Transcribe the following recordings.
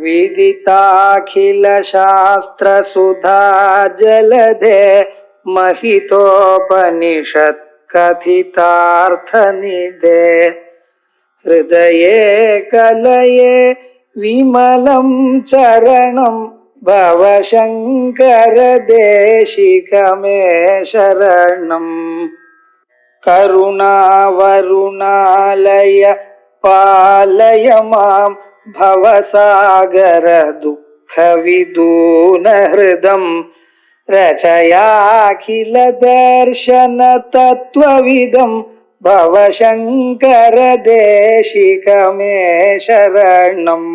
विदिताखिलशास्त्रसुधा जलधे महितोपनिषत् कथितार्थनिधे हृदये कलये विमलं चरणं भवशङ्कर देशिकमे शरणम् करुणावरुणालय पालय मां भवसागर दुःखविदून हृदं रचयाखिल दर्शन तत्त्वविदं भवशङ्कर देशिकमे शरणम्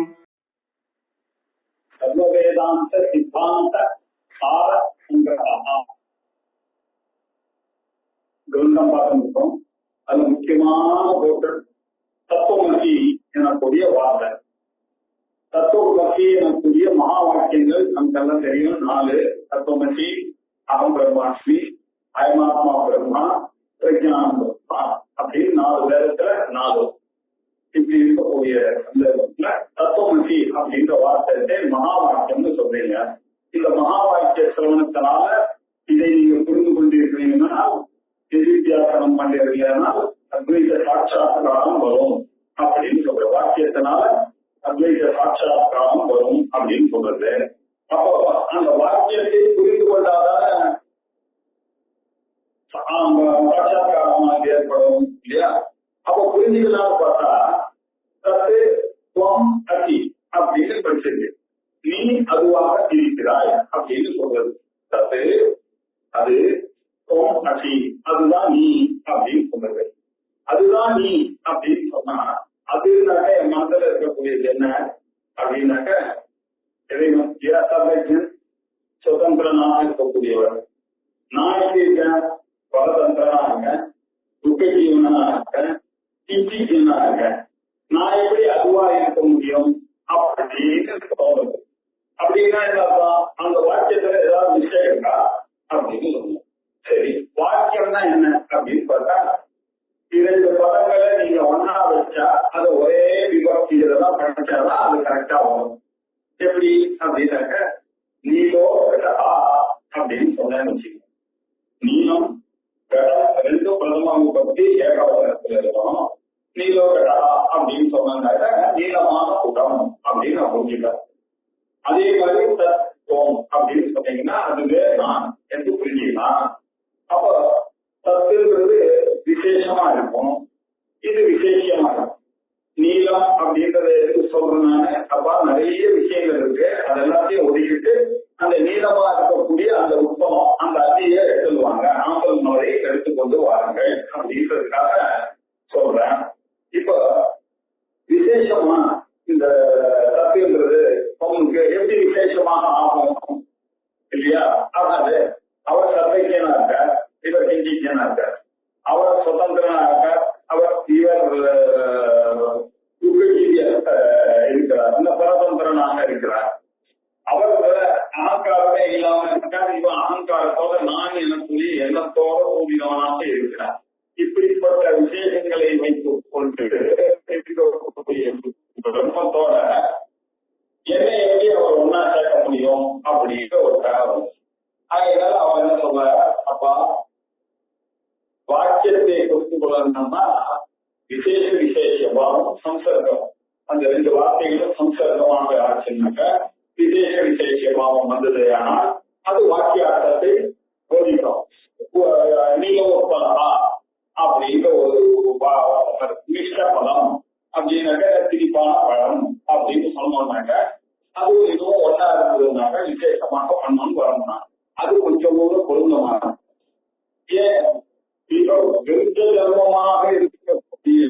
सर्ववेदांत सिद्धांत सार संग्रह கிரந்தம் பார்த்துருக்கோம். அது முக்கியமான பொருட்கள் தத்துவமசி எனக்கூடிய வார்த்தை. தத்துவமசி எனக்கூடிய மகா வாக்கியங்கள் நமக்கெல்லாம் தெரியும். 4 தத்துவமசி, அகம் பிரம்மாஸ்மி, அயமாத்மா பிரம்மா, பிரஜானம் பிரம்மா அப்படின்னு 4 வேதத்துல 4 இப்படி இருக்கக்கூடிய சந்தர்ப்பத்துல தத்துவமசி அப்படின்ற வார்த்தை மகா வாக்கியம்னு சொல்றீங்க. இந்த மகா வாக்கிய சிரவணத்தினால இதை நீங்க புரிந்து கொண்டிருக்கிறீங்கன்னா வித்தியாசனம் பண்ணிருக்கீங்கன்னா அத்வைத சாட்சாத்காரம் வரும் அப்படின்னு சொல்ற வாக்கியத்தினால அத்வைத சாட்சாத்காரம் வரும் அப்படின்னு சொல்றது. அப்போ அந்த வாக்கியத்தை புரிந்து கொண்டாதான் சாட்சாத்காரமாக ஏற்படும் இல்லையா? அப்போ புரிஞ்சுக்கலாம் பார்த்தா தத்து துவம் அதி அப்படின்னு படிச்சிருக்கு. நீ அதுவாக இருக்கிறாய் அப்படின்னு சொல்றது. தத்து அது அசி அதுதான் நீ அப்படின்னு சொல்றது. அதுதான் நீ அப்படின்னு சொன்னா அதுனாக்க என் மனதில் இருக்கக்கூடியது என்ன அப்படின்னாக்க இறைவன் சுதந்திரனாக இருக்கக்கூடியவர். நான் எப்படி இருக்கேன்? பரதந்திரனா இருக்கேன், துக்கஜீவனா இருக்கேன், சித்தி ஜீவனா இருக்கேன். நான் எப்படி அதுவா இருக்க முடியும் அப்படின்னு தோணுது. அப்படின்னா என்ன அந்த வாக்கியத்துல ஏதாவது விஷயம் இருக்கா அப்படின்னு சொல்லுவோம். சரி, வாக்கியம்னா என்ன அப்படின்னு பார்த்தா 2 பதங்களை நீங்க ஒன்னா வச்சா அது ஒரே விபக்தியில தான் படிச்சாதான் அது கரெக்டா வரும். எப்படி அப்படின்னாக்க நீலோ கடா அப்படின்னு சொன்னேன்னு வச்சுக்கோங்க. நீளம் கடம் 2 பிரதம விபக்தி ஏகாவதனத்துல இருக்கணும். நீலோ கடா அப்படின்னு சொன்னாங்க நீளமான குடம் அப்படின்னு நான் புரிஞ்சுட்டேன். அதே மாதிரி தத்துவம் அப்படின்னு சொன்னீங்கன்னா அதுவே நான் என்று புரிஞ்சுக்கலாம். அப்ப தத்துன்றது விசேஷமா இருக்கும், இது விசேஷமா இருக்கும். நீளம் அப்படின்றத எதுக்கு சொல்றேன்? அப்ப நிறைய விஷயங்கள் இருக்கு, அது எல்லாத்தையும் ஒதுக்கிட்டு அந்த நீளமா இருக்கக்கூடிய அந்த உத்தமம் அந்த அதியை எடுத்துடுவாங்க. ஆம்பல் முறை எடுத்துக்கொண்டு வாருங்கள் அப்படின்றதுக்காக சொல்றேன். இப்ப விசேஷமா இந்த தத்துன்றது உங்களுக்கு எப்படி விசேஷமாக ஆகும் இல்லையா? அதாவது அவர் சர்வைக்கியனா இருக்க, இவர் சிந்திக்கியனா இருக்க, அவர் சுதந்திரனா இருக்க, அவர் இவர் இருக்கிறார், இந்த பரதந்திரனாக இருக்கிறார். அவர் அகங்காரமே இல்லாம இருக்கார், இவன் அகங்காரத்தோட நான் எனக்குரிய எண்ணத்தோட கூடியவனாக இருக்கிறார். இப்படிப்பட்ட விசேஷங்களை வைத்துக் கொண்டு பிரம்மத்தோட என்னை எப்படி அவர் ஒன்னா சேர்க்க முடியும் அப்படின்ற ஒரு தகவல். அதனால அவன் என்ன சொல்ற, அப்பா வாக்கியத்தை புரிந்து கொள்ளணும்னா விசேஷ விசேஷமாகவும் சம்சர்க்கம், அந்த 2 வார்த்தைகளும் சம்சர்க்கமாக ஆச்சுன்னாக்க விசேஷ விசேஷமாகவும் வந்தது. ஆனால் அது வாக்கியார்த்தத்தை போதிக்கும். நீலோப்பலா அப்படின்ற ஒரு மிஷ்ட பலம் அப்படின்னாக்க திரிப்பான பழம் அப்படின்னு சொன்னோம்னாக்க அது இதுவும் ஒன்னா இருந்ததுனாக்க விசேஷமாக பண்ணணும்னு வரணும்னா அது கொஞ்சம் பொருந்தமான. ஏன் விருத்த தர்மமாக இருக்கக்கூடிய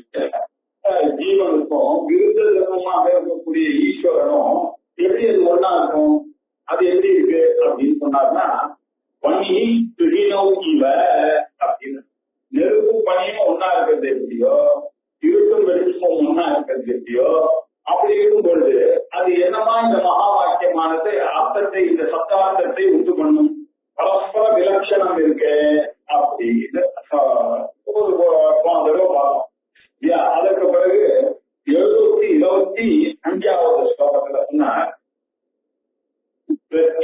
ஜீவனுக்கும் விருத்த தர்மமாக இருக்கக்கூடிய ஈஸ்வரனும் எப்படி அது ஒன்னா இருக்கும்? அது எப்படி இருக்கு அப்படின்னு சொன்னார்னா பனி துகினோ இவ அப்படின்னு நெருப்பும் பனியும் ஒன்னா இருக்கிறது எப்படியோ இருட்டும் வெளிச்சமும் ஒன்னா இருக்கிறது எப்படியோ அப்படி இருக்கும் பொழுது அது என்னமா இந்த மகா வாக்கியமானது அர்த்தத்தை இந்த சப்தார்த்தத்தை உண்டு பண்ணும். பரஸ்பர விலட்சணம் இருக்கு அப்படின்னு ஒரு தடவை பார்த்தோம். அதற்கு பிறகு 725வது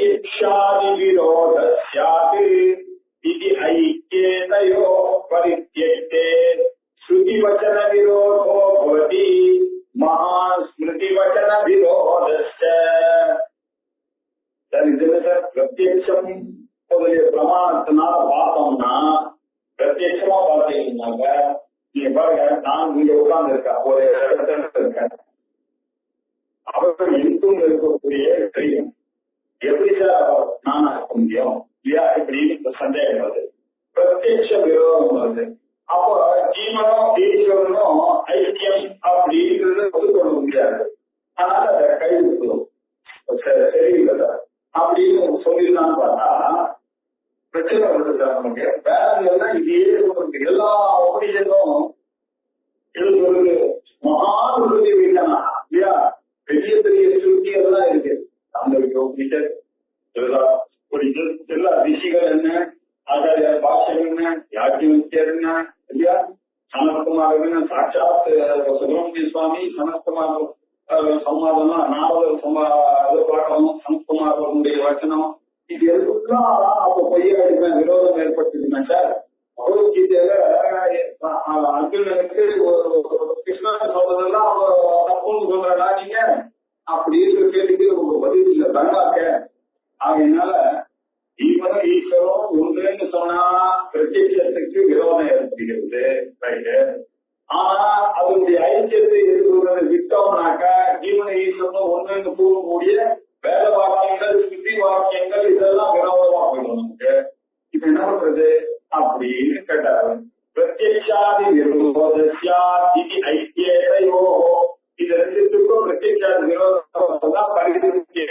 பிரத்யக்ஷாதி விரோத ஸ்யாத் இதி ஐக்யேதயோ பரித்யக்தே ஸ்ருதி வச்சன விரோதோ பவதி மகான் ஸ்மிருதி வச்சன விரோதஸ்ய. இதுல சார் பிரத்யக்ஷம் முதலிய பிரமாணத்தினால பார்த்தோம்னா, பிரத்யட்சமா பார்த்தீங்கன்னாக்க நீங்க பாருங்க, நான் இங்க உட்கார்ந்து இருக்கேன், ஒரு இடத்துல இருக்கேன், அவர்கள் எங்கும் இருக்கக்கூடிய தெரியும். எப்படி சார் நானா இருக்க முடியும் இல்லையா இப்படின்னு சந்தேகம் வருது, பிரத்யட்ச விரோதம் வருது. அப்போ ஜீவனும் ஈஸ்வரனும் ஐக்கியம் அப்படிங்கிறது ஒத்துக்கொள்ள முடியாது. அதனால அதை கைவிடுவோம், தெரியல சார் அப்படின்னு சொல்லிடலான்னு பார்த்தா பிரச்சனை வருது சார். நமக்கு வேற இதே எல்லா ஒப்பீனியனும் எழுதுவது மகான் உறுதி வைக்கனா இல்லையா, பெரிய பெரிய சுருட்டி எல்லாம் இருக்கு. அந்த உபனிஷத் எல்லா ரிஷிகள் என்ன, ஆச்சாரிய பாஷ்யம் என்ன, யாக்கியர் என்ன இல்லையா, சனத்குமார் என்ன, சாட்சாத் சுப்பிரமணிய சுவாமி சனத்குமார் சம்மாதம், நாவல் பாட்டமும் சனத்குமாரனுடைய வச்சனம், இது எல்லாம் அப்ப பொய்யா இருப்பேன் விரோதம் ஏற்பட்டுச்சுன்னா சார், பகவத்கீதையில அர்ஜுனனுக்கு கிருஷ்ணன் சொல்றதெல்லாம் தப்புன்னு சொல்றா நீங்க அப்படின்னு கேட்டுக்கு உங்க பதில் இல்லை தங்காக்க. ஆகையினால ஈவனும் ஈஸ்வரம் ஒன்றுன்னு சொன்னா பிரத்யட்சத்துக்கு விரோதம் ஏற்படுகிறது ரைட்டு. ஆனா அதனுடைய ஐக்கியத்தை எதிர்கொள்வதை விட்டோம்னாக்கா ஜீவன ஈஸ்வரனும் ஒன்றுன்னு கூறக்கூடிய வேத வாக்கியங்கள் ஸ்ருதி வாக்கியங்கள் இதெல்லாம் விரோதமா போயிடும் நமக்கு. இப்ப என்ன பண்றது அப்படின்னு கேட்டாரு. பிரத்யக்ஷாதி விரோதஸ்யாத் இதி ஐக்யேதயோ, இது ரெண்டுத்துக்கும் பிரத்யக்ஷாதி விரோதம் தான் பரிந்துரைச்சு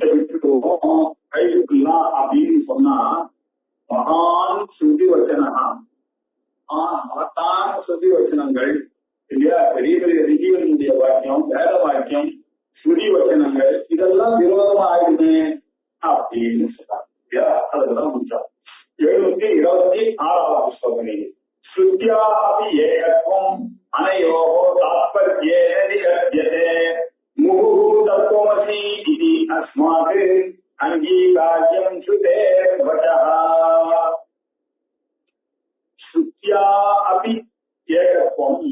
விட்டுடுவோம் கைவிட்டுலாம் அப்படின்னு சொன்னா மகான் ஸ்ருதி வச்சனா, மகத்தான ஸ்ருதி வச்சனங்கள் இல்லையா, பெரிய பெரிய ரிஷிகளுடைய வாக்கியம், வேத வாக்கியம், ஸ்ருதி வச்சனங்கள் இதெல்லாம் விரோதமா ஆயிடுமே அப்படின்னு சொல்றாங்க இல்லையா. அதுதான் முடிச்சோம். 726வது ஸ்லோகம். ஸ்ருத்யா அபி ஏகத்வம் அனயோஹோ தாத்பர்யேன நிகத்யதே முஹு தத்துவமசி இதி அஸ்மாத் அங்கீகார்யம் ஸ்ருதேர் வசஹ. ஸ்ருத்யா அபி ஏகத்வம்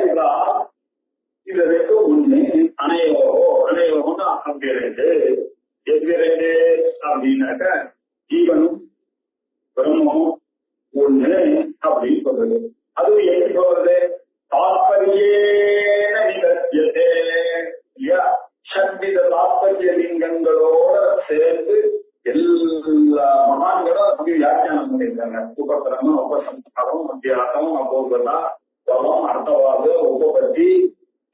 என்றால் இது ரெண்டும் ஒண்ணு. அனையோகோ, அனையோகம்னா அப்படி ரெண்டு, எப்படி ரெண்டு அப்படின்னாக்க ஜீவனும் பிரம்மமும் ஒண்ணு அப்படின்னு சொல்றது. அது எப்படி சொல்றது, தாத்பர்யேன நிகத்யதே இல்லையா, சத்வித தாத்பர்ய லிங்கங்களோட சேர்ந்து எல்லா மகான்களும் அப்படி வியாக்கியானம் பண்ணியிருக்காங்க. உபகிரமம், உபசம்ஹாரம், அத்தியாசம், அபோதா, பலம், அர்த்தவாது, உபபத்தி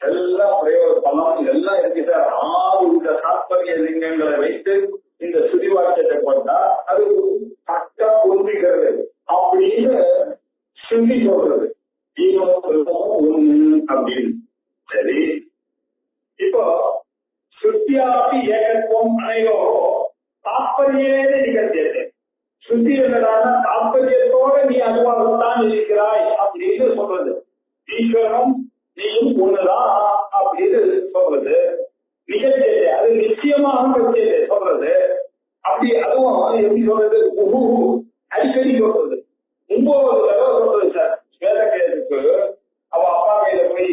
எல்லாம் பிரயோக பலம் எல்லாம் இருக்கு சார். 6 வித தாத்பர்ய லிங்கங்களை வைத்து இந்த சுதிவாக்கியத்தை போட்டா அது பக்கா பொருந்துகிறது அப்படின்னு சொல்லி சொல்றது. ஜீவனும் ஒண்ணு அப்படின்னு. சரி, இப்போ சுத்தியாபி ஏகத்துவம் அனைவோ தாத்பர்யேன நிகழ்த்தியது. சுத்தி என்னடான தாத்பரியத்தோட நீ அதுவாகத்தான் இருக்கிறாய் அப்படின்னு சொல்றது. ஈஸ்வரம் நீயும் ஒண்ணுதான் அப்படின்னு சொல்றது. நிகழ்ச்சியது அது நிச்சயமாக சொல்றது. அப்படி அதுவும் எப்படி சொல்றது, அடிக்கடி சொல்றது. 9 தடவை சொல்றது சார். வேதகேதுக்கு அவ அப்பா கையில போய்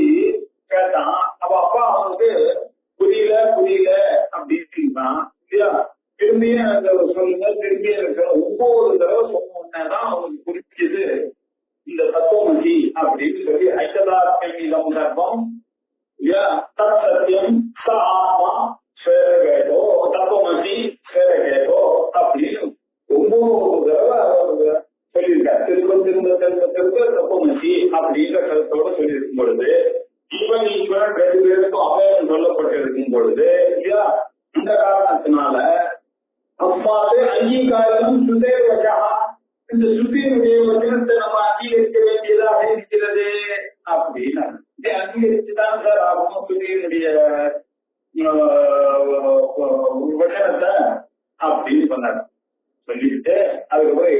கேட்டான். அவ அப்பா அவனுக்கு புரியல அப்படின்னு இல்லையா, திரும்பியும் அந்த சொல்லுங்க, திரும்பியும் இருக்கிற 9 தடவை சொன்னதான் அவனுக்கு புரிஞ்சது இந்த தத்துவமசி அப்படின்னு சொல்லி. ஐக்கதாத்மியம் சர்வம் தத் சத்தியம் ச ஆத்மா ஸ்வேரகேதோ தத்துவமசி ஸ்வேரகேதோ அப்படின்னு 9 தடவை சொல்லியிருக்காரு. திரும்ப தத்துவமசி அப்படின்ற கருத்தோட சொல்லியிருக்கும் பொழுது, ஜீவன் ஈஸ்வரன் 2 பேருக்கும் அபயம் சொல்லப்பட்டிருக்கும் பொழுது இல்லையா, இந்த காரணத்தினால அம்மாது அங்கீகாரம் சுதேர் வச்சா, இந்த சுத்தியினுடைய வச்சனத்தை நம்ம அங்கீகரிக்க வேண்டியதாக இருக்கிறது அப்படின்னா அங்கீகரிச்சுதான் சார் ஆகும் சுத்தியினுடைய வச்சனத்தை அப்படின்னு சொன்னார். சொல்லிட்டு அதுக்கப்புறம்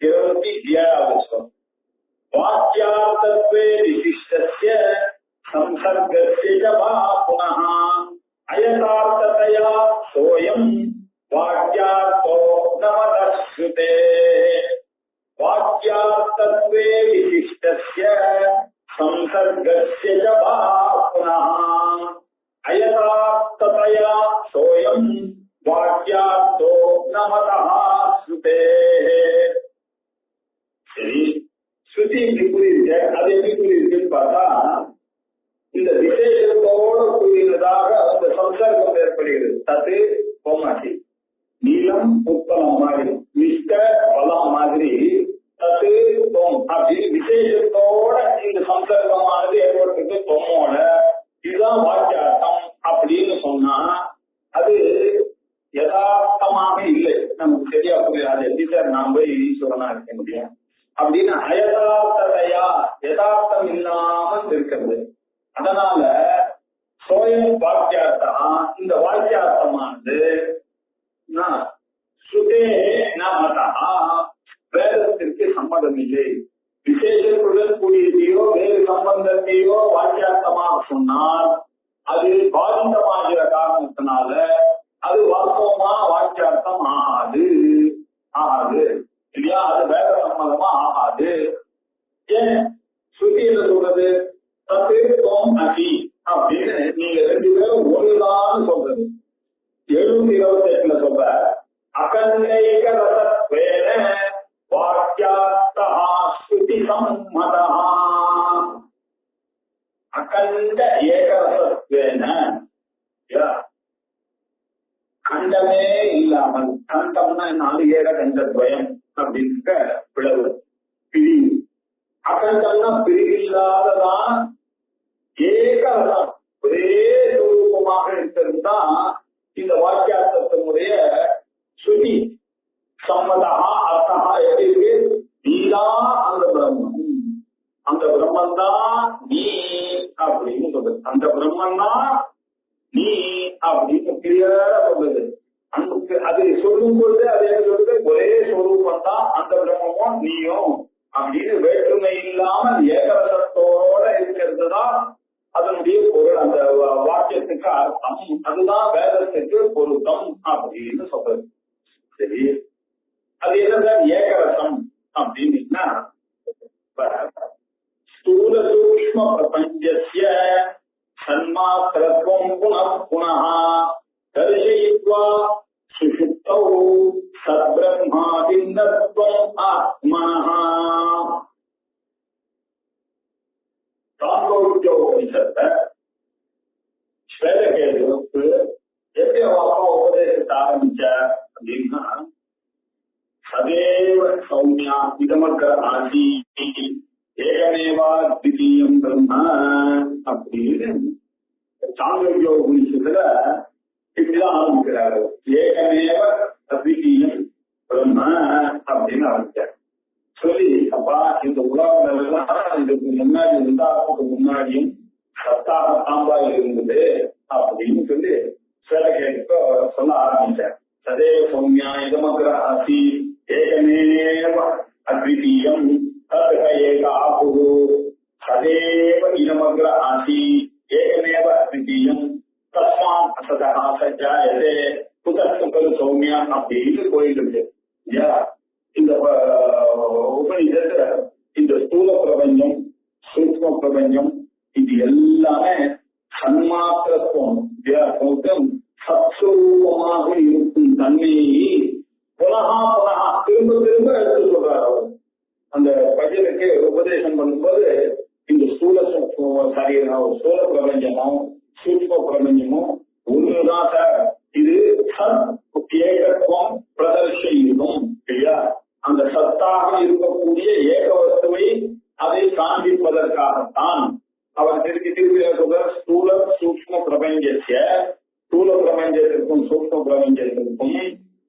727வது ஸ்லோகம். வாக்கியார்த்தத்வே விசிஷ்டஸ்ய சம்சார संसर्गस्य वा पुनः अयथार्थतया सोऽयं वाक्यार्थो नमतः श्रुतेः वाक्यार्थत्वे विशिष्टस्य संसर्गस्य च वा पुनः अयथार्थतया सोऽयं वाक्यार्थो नमतः श्रुतेः. சரி, ஸ்ருதி இப்படி புரியுது. அது எப்படி புரியுதுன்னு பார்த்தா, இந்த விசேஷத்தோடு கூடியதாக அந்த சம்சர்க்கம் ஏற்படுகிறது. தத்து கோமாசி, நீளம் உட்பலம் மாதிரி, மிஷ்ட பலம் மாதிரி, தத்து தோம் அப்படி விசேஷத்தோட இந்த சம்சர்க்கமானது ஏற்பட்டிருக்கு தொம்மோட. இதுதான் வாக்கியார்த்தம் அப்படின்னு சொன்னா அது யதார்த்தமாக இல்லை, நமக்கு சரியா புரியாது. எப்படி சார் நாம் போய் ஈஸ்வரனா இருக்க முடியும் அப்படின்னு அயதார்த்ததையா யதார்த்தம் இல்லாமல் இருக்கிறது. அதனால சோயம் வாக்கியார்த்தம், இந்த வாக்கியார்த்தமானது சுதே நமதா வேதத்திற்கு சம்மதம் இல்லை. விசேஷத்துடன் கூடியதையோ வேறு சம்பந்தத்தையோ வாக்கியார்த்தமாக சொன்னால் அது பாதிதமாகிற காரணத்தினால அது வாஸ்தவமா வாக்கியார்த்தம் ஆகாது இல்லையா? அது வேத சம்மதமா ஆகாது. ஏன் ஸ்ருதி என்ன சொல்றது? தத்தேத்வம் அசி அப்படின்னு நீங்க ரெண்டு பேரும் ஒருதான் சொல்றது. 728ல சொல்ற அகண்டைக ரசத்வேன வாக்கியார்த்தா ஸ்ருதி சம்மதா. அகண்ட ஏகரசத்வேன, கண்டமே இல்லாமல், கண்டம்னா 4 ஏக கண்டத்வயம் அப்படின்ற பிளவு பிரிவு. அகண்டம்னா பிரிவில்லாததான் ஏகரசம் ஒரே ரூபமாக இருக்கிறது தான் இந்த வாக்கியார்த்தத்தினுடைய ஸ்ருதி சம்மதா அர்த்தா. எப்படி இருக்கு? நீதான் அந்த பிரம்மம், அந்த பிரம்மன் தான் நீ அப்படின்னு சொல்றது. அந்த பிரம்மன் தான் நீ அப்படின்னு கிளியரா சொல்றது. அது சொல்லும் பொழுது அது என்ன சொல்றது? ஒரே சொரூபம் தான் அந்த பிரம்மமும் நீயும் அப்படின்னு வேற்றுமை இல்லாமல் ஏகரசத்தோட இருக்கிறது தான் அதனுடைய பொருள். அந்த வாக்கியத்துக்கு அர்த்தம் அதுதான் வேதத்துக்கு பொருத்தம் அப்படின்னு சொல்றது. சரி, அது என்னதான் ஏகரசம் அப்படின்னா ஸ்தூல சூக்ஷ்ம பிரபஞ்சஸ்ய சன்மாத்திரத்வம் புனః புனः தர்சயித்வா சுஷுப்தௌ சத்பிரம்மாதிந்தத்வம் ஆத்மனः. சாந்தோக்கியோபனிஷத்தை ஸ்வேதகேதுவுக்கு எப்படி அப்பா உபதேசத்தை ஆரம்பிச்ச அப்படின்னா, சதேவ சௌமியா இதமக்கர ஆசி ஏகமேவா த்விதீயம் பிரம்ம அப்படின்னு சாந்தோக்கியோபனிஷத்துல இப்படிதான் ஆரம்பிக்கிறாரு. ஏகமேவ அத்விதீயம் பிரம்ம அப்படின்னு ஆரம்பிச்சார். சொல்லி அப்பா இந்த உலகம் இதுக்கு முன்னாடி இருந்தாக்கு முன்னாடியும் சத்தாக தாம்பாய் இருந்தது அப்படின்னு சொல்லி ஸ்வேதகேதுக்கு சொல்ல ஆரம்பிச்சார். சதேவ சௌமியா இதமக்ர ஆசி ஏகமேவ அத்விதீயம் தத்க ஏக ஆபு சதேவ இதமக்ர ஆசி ஏகமேவ அத்விதீயம் தஸ்மாத் அசதா சஜ்ஜாயதே குதஸ்து கலு சௌமியா அப்படின்னு போயிட்டு இருக்கு. இந்த உபநிஷத்துல இந்த ஸ்தூல பிரபஞ்சம் சூக்ஷ்ம பிரபஞ்சம் இது எல்லாமே சன்மாத்திரத்துவம் சத்ஸ்வரூபமாக இருக்கும் தன்மையை புனகா புனகா திரும்ப திரும்ப எடுத்து சொல்றாரு. அவர் அந்த பஜனுக்கு உபதேசம் பண்ணும்போது இந்த ஸ்தூல ஸ்தூல பிரபஞ்சமும் சூக்ஷ்ம பிரபஞ்சமும் ஒன்றுதான் சார். இது சத் ஏகத்துவம் பிரதர்ஷிக்கும் இல்லையா? அந்த சத்தாக இருக்கக்கூடிய ஏக வஸ்துவை அதை காண்பிப்பதற்காகத்தான் அவர் திருப்பி திருப்பி சொல்ற ஸ்தூல சூக்ஷ்ம பிரபஞ்சத்திய ஸ்தூல பிரபஞ்சத்திற்கும் சூக்ஷ்ம பிரபஞ்சத்திற்கும்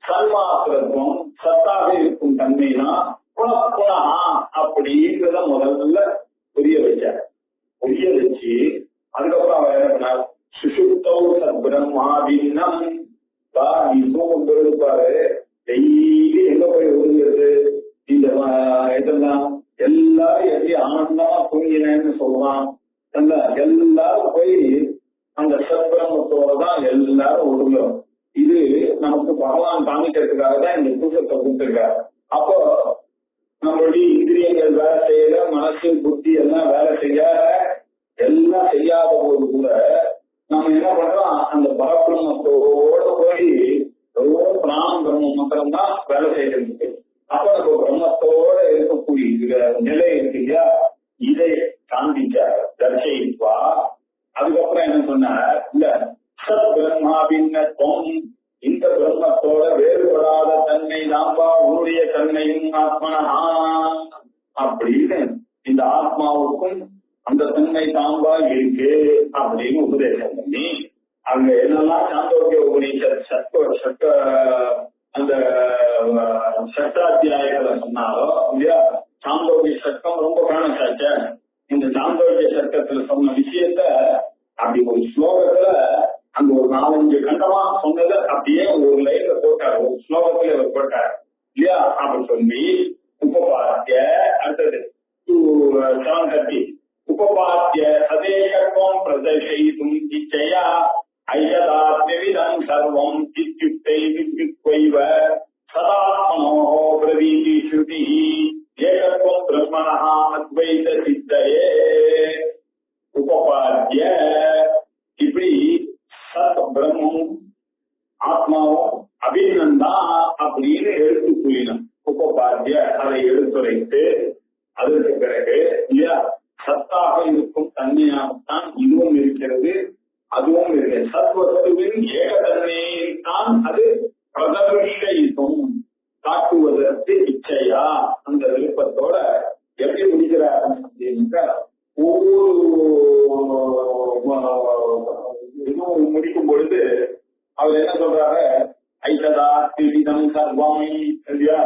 சன்மாத்திரத்துவம் சத்தாக இருக்கும் தன்மைனா புனப்புனா அப்படின்றத முதல்ல புரிய வச்சார். புரிய வச்சு அதுக்கப்புறம் அவர் என்ன பண்ணார்? சுஷுப்தௌ சத்பிரம்மாதின்னம் நீ தூங்கும் பொழுது பாரு, டெய்லி எங்க போய் ஒதுங்கிறது? இந்த இதெல்லாம் எல்லாரும் எப்படி ஆனந்தமா தூங்கினேன்னு சொல்லுவான். எல்லாரும் போய் அந்த சத்பிரமத்தோட தான் எல்லாரும் ஒடுங்கும். இது நமக்கு பகவான் காமிக்கிறதுக்காக தான் இந்த தூக்கத்தை கொடுத்துருக்காரு. அப்போ நம்மளுடைய இந்திரியங்கள் வேலை செய்யல, மனசு புத்தி எல்லாம் வேலை செய்யாத, எல்லாம் செய்யாத போது கூட நம்ம என்ன பண்றோம், அந்த பரபிரம்மத்தோட போய் பிராணம் பிரம்ம மாத்திரம் தான் வேலை செய்யறது. அப்ப நம்ம பிரம்மத்தோட இருக்கக்கூடிய நிலை இருக்கு இல்லையா, இதை காண்பிச்சார் தர்ஷயித்வா. அதுக்கப்புறம் என்ன சொன்னார், இல்ல சத் பிரம்மாபின்னத்துவம், இந்த பிரம்மத்தோட வேறுபடாத தன்மை தான்பா உன்னுடைய தன்மையும் ஆத்மனஹா அப்படின்னு, இந்த ஆத்மாவுக்கும் அந்த தன்மை தான்பா இருக்கு அப்படின்னு உபதேசம் பண்ணி, அங்க என்னெல்லாம் சாந்தோக்கிய உபநிஷத் சட்ட அந்த சட்டாத்தியாயங்களை சொன்னாரோ இல்லையா, சாந்தோக்கிய சட்டம் ரொம்ப ஃபேமஸ் ஆச்ச. இந்த சாந்தோக்கிய சட்டத்துல சொன்ன விஷயத்த அப்படி ஒரு ஸ்லோகத்துல அந்த ஒரு 4-5 கண்டமா சொன்னதை அப்படியே ஒரு லைன்ல போட்டார், ஒரு ஸ்லோகத்துல அவர் போட்டார் இல்லையா. அப்படி சொல்லி உபபாத்திய அடுத்தது 730 உபபாத்திய சதேகத்துவம் பிரதர்ஷயித்தும் இச்சையா ஐயதாத்மிவிதம் சர்வம் இத்யுக்தை வித்யுக்வைவ சதாத்மனோஹ பிரவீதி ஸ்ருதி ஏகத்துவம் பிரம்மணஹ அத்வைத சித்தயே. உபபாத்திய இப்படி சத் பிரம்மமும் ஆத்மாவும் அபிநந்தா அப்படின்னு எடுத்து கூறினோம். உபபாத்திய அதை எடுத்துரைத்து அதற்கு பிறகு இல்லையா, சத்தாக இருக்கும் தன்மையாகத்தான் இதுவும் இருக்கிறது அதுவும் இருக்கு. சத்வஸ்துவின் ஏகதன்மையில் தான் அது பிரதர்ஷயித்தும் காட்டுவதற்கு இச்சையா அந்த விருப்பத்தோட எப்படி முடிக்கிறார் அப்படின்னா, ஒவ்வொரு இதுவும் முடிக்கும் பொழுது அவர் என்ன சொல்றாரு, ஐததா திவிதம் சர்வம் இல்லையா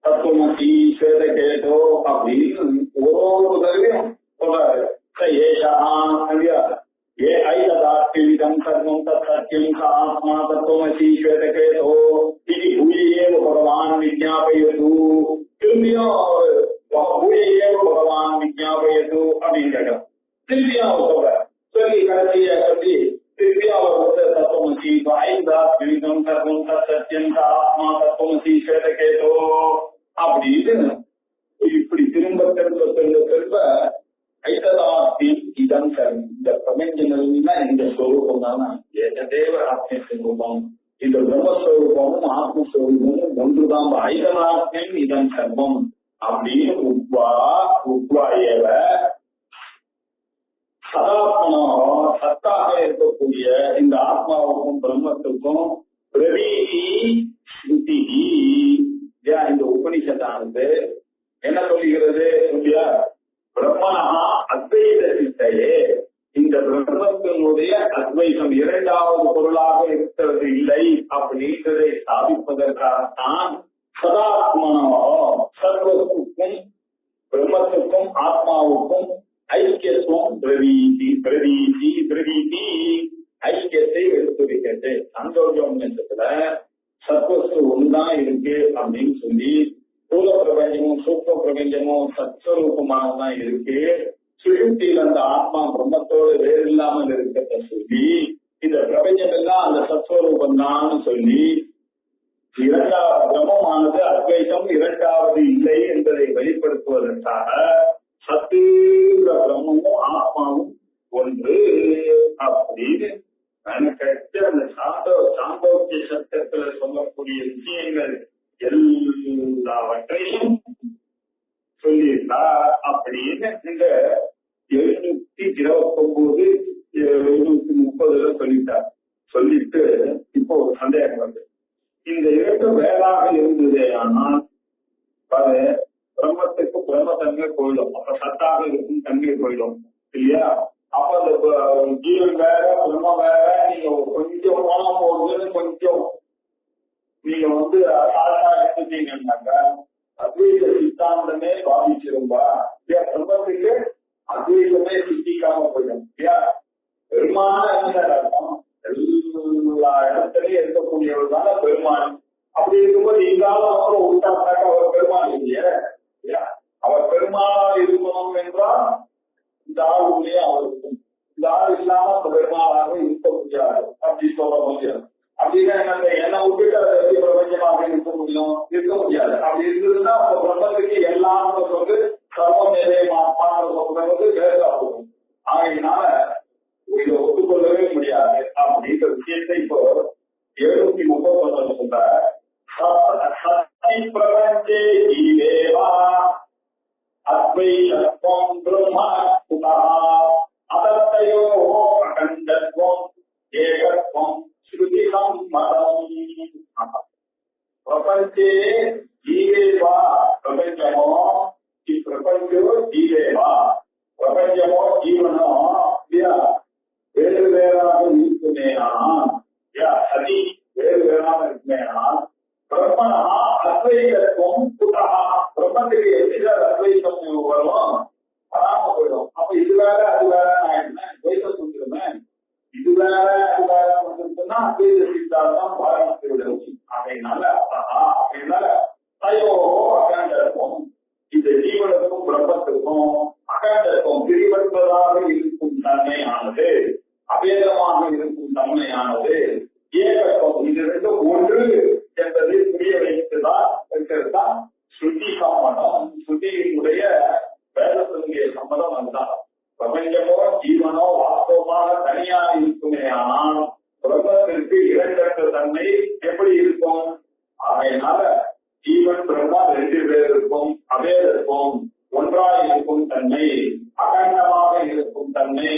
தத்துவமசி ஸ்வேதகேதோ அப்படின்னு ஒவ்வொரு தடவையும் சொல்றாரு. ஏஷா இல்லையா ये ऐतदात्मिदं सर्वं तत्सत्यं स आत्मा तत्त्वमसि श्वेतकेतो इति भूय एव भगवान् विज्ञापयतु. திரும்பியும் भूय एव भगवान् विज्ञापयतु அப்படின்னு கேட்கிறோம். திரும்பியும் அவர் சொல்றார், சொல்லி கடைசியா சொல்லி திரும்பியும் அவர் வந்து தத்துவமசி ஐந்தாத்மிதம் சர்வம் தத்சத்யம் स ஆத்மா தத்துவமசி श्वेतकेतो அப்படின்னு இப்படி திரும்ப திரும்ப திரும்ப திரும்ப ஐததாத்மியம் இதம் சர்வம், இந்த பிரபஞ்சங்கள்னா இந்த ஸ்வரூபம் தானே ஏகதேவ ஆத்மஸ்வரூபம், இந்த பிரம்மஸ்வரூபமும் ஆத்மஸ்வரூபமும் ஒன்றுதான். ஐததாத்மியம் இதம் சர்வம் அப்படின்னு உத்வா ஏவ சதாத்மனோ சத்தாக இருக்கக்கூடிய இந்த ஆத்மாவுக்கும் பிரம்மத்துக்கும் பிரவீதி ஸ்ருதி இந்த உபனிஷத்தானது என்ன சொல்லுகிறது இல்லையா, பிரம்மனஹா அத்வைத சித்தையே, இந்த பிரம்மத்தினுடைய அத்வைதம் இரண்டாவது பொருளாக இருக்கிறது இல்லை அப்படின்றதை ஸ்தாபிப்பதற்காகத்தான் சதாத்மனோ சர்வத்துக்கும் பிரம்மத்துக்கும் ஆத்மாவுக்கும் ஐக்கியத்துவம் பிரவீதி ஐக்கியத்தை எடுத்துரைக்கிறது. சாந்தோக்கியோபநிஷத்துல சத்வஸ்து ஒன்றுதான் இருக்கு அப்படின்னு சொல்லி, ஸ்தூல பிரபஞ்சமும் சூக்ஷ்ம பிரபஞ்சமும் சத்ஸ்வரூபமாக தான் இருக்கு, சுழுப்தியில் அந்த ஆத்மா பிரம்மத்தோடு வேறு இல்லாமல் இருக்கிறத சொல்லி, இந்த பிரபஞ்சம் எல்லாம் அந்த சத்ஸ்வரூபம் தான் சொல்லி, இரண்டாவது பிரம்மமானது அத்வைதம் இரண்டாவது இல்லை என்பதை வெளிப்படுத்துவதற்காக சத்துங்கிற பிரம்மமும் ஆத்மாவும் ஒன்று அப்படின்னு அந்த சாந்தோக்கிய சத்தத்துல சொல்லக்கூடிய விஷயங்கள் எல்லாவற்றையும் சொல்லியிருந்தார் அப்படின்னு இந்த 729 730 சொல்லிட்டார். சொல்லிட்டு இப்போ ஒரு சந்தேகம் வருது, இந்த இரண்டு வேறாக இருந்தது ஆனால் பிரம்மத்துக்கு பிரம்ம தன்மை போயிடும், அப்ப சத்தாக இருக்கும் தன்மை போயிடும் இல்லையா. அப்ப அந்த ஜீவன் வேற பிரம்ம வேற, நீங்க கொஞ்சம் போனா போகுதுன்னு கொஞ்சம் நீங்க வந்து சாதா எடுத்துட்டீங்கன்னாக்கா அத்வைத சித்தாந்தமே பாதிச்சிரும்பா இல்லையா, பிரம்மத்துக்கு அத்வைதமே சித்திக்காம போயிடும் இல்லையா. பெருமான அர்த்தம் எல்லா இடத்துலயும் இருக்கக்கூடியவர் தானே பெருமான். அப்படி இருக்கும்போது எங்காலும் அப்புறம் உண்டாக்க அவர் பெருமான் இல்லையா, அவர் பெருமானா இருக்கணும் என்றால் இந்த ஆளுமையே அவருக்கும் ஆள் இல்லாம பெருமாளாக இருக்க முடியாது அப்படின்னு சொல்ல முடியாது. அப்படின்னா என்ன விட்டுட்டு அதை எப்படி பிரபஞ்சமாக இருக்க முடியும்? இருக்க முடியாது. அப்படி இருந்ததுன்னா அப்ப பிரபஞ்சத்துக்கு எல்லாம் சொல்றது சர்வம் நிலையமாக சொல்றது வேறு ஆகும். ஆகையினால இதை ஒத்துக்கொள்ளவே முடியாது அப்படின்ற விஷயத்தை இப்போ 731 சொல்ற சக்தி பிரபஞ்சே ஜீவேவா அத்வைதத்வம் பிரம்மா குதா அதத்தையோ அகண்டத்வம் ஏகத்வம் ஸ்ருதி சம்மதம். பிரபஞ்சே ஜீவேவா பிரபஞ்சமோ பிரபஞ்சோ ஜீவேவா பிரபஞ்சமோ ஜீவனோ வேறு வேறாக இருக்குமேனால் சதி வேறு வேறாக இருக்குமேனால் பிரம்மனா அத்வைதத்துவம் குதா பிரம்மத்துக்கு எப்படிதான் அத்வைதம் வரும்? வராம போயிடும். அப்ப இது வேற அது வேற ஆயிடுமே, துவைதம் சொல்லிடுமே. இது வேற அது வேற வந்துருச்சுன்னா அத்வைத சித்தாந்தம் பாராமத்து விடுச்சு. அதனால தயோ அகண்டத்துவம் இந்த ஜீவனுக்கும் பிரம்மத்துக்கும் அகண்டத்துவம் பிரிவன்பதாக இருக்கும் தன்மையானது, அபேதமாக இருக்கும் தன்மையானது, ஏகத்துவம் இது ரெண்டும் ஒன்று என்பதை புரிய வைத்துதான் இருக்கிறது தான் ஸ்ருதி சம்மதம். ஸ்ருதியினுடைய வேதத்தினுடைய சம்மதம் அதுதான். பிரபஞ்சமோ ஜீவனோ வாஸ்தவமாக தனியாக இருக்குமே, ஆனால் பிரம்மத்திற்கு இரண்டற்ற தன்மை எப்படி இருக்கும்? அதனால ஜீவன் பிரம்மா ரெண்டு பேர் இருக்கும், அபேதத்துவம் ஒன்றாக இருக்கும் தன்மை, அகண்டமாக இருக்கும் தன்மை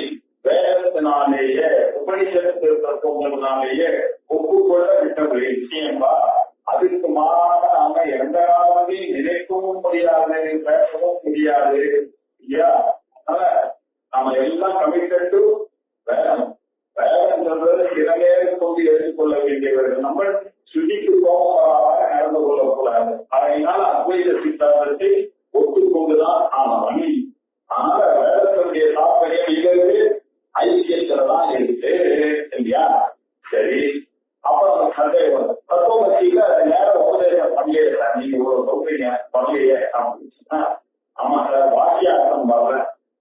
வேதத்தினாலேயே உபனிஷத்து தத்துவங்களினாலேயே ஒப்புக்கொள்ள விட்ட ஒரு விஷயம்பா. அதுக்கு மாறாக நாம எந்த காலத்தையும் நினைக்கவும் முடியாது, பேசவும் முடியாது இல்லையா? அதனால நாம எல்லாம் கமிட்டட் டு வேதம். வேதம் சொல்றது சிறநேரம் கொண்டு எடுத்துக்கொள்ள வேண்டியவர்கள். நம்ம சுதிக்கு கோபமாக நடந்து கொள்ளக்கூடாது. அதனால அத்வைத சித்தாந்தத்தை ஒத்துக்கொண்டுதான் நாம வழி. அதனால வேதத்தினுடைய தாற்பயம் இருந்து ஐக்கியத்துலதான் இருக்கு இல்லையா? சரி, அப்புறம் சந்தேகம் தத்துவமத்தியில நேரம் உபதேசம் பண்ணலையே சார், நீங்க இவ்வளவு சொல்றீங்க பண்ணலையே அப்படின்னு சொன்னா, ஆமா சார் வாக்கியார்த்தம் வரல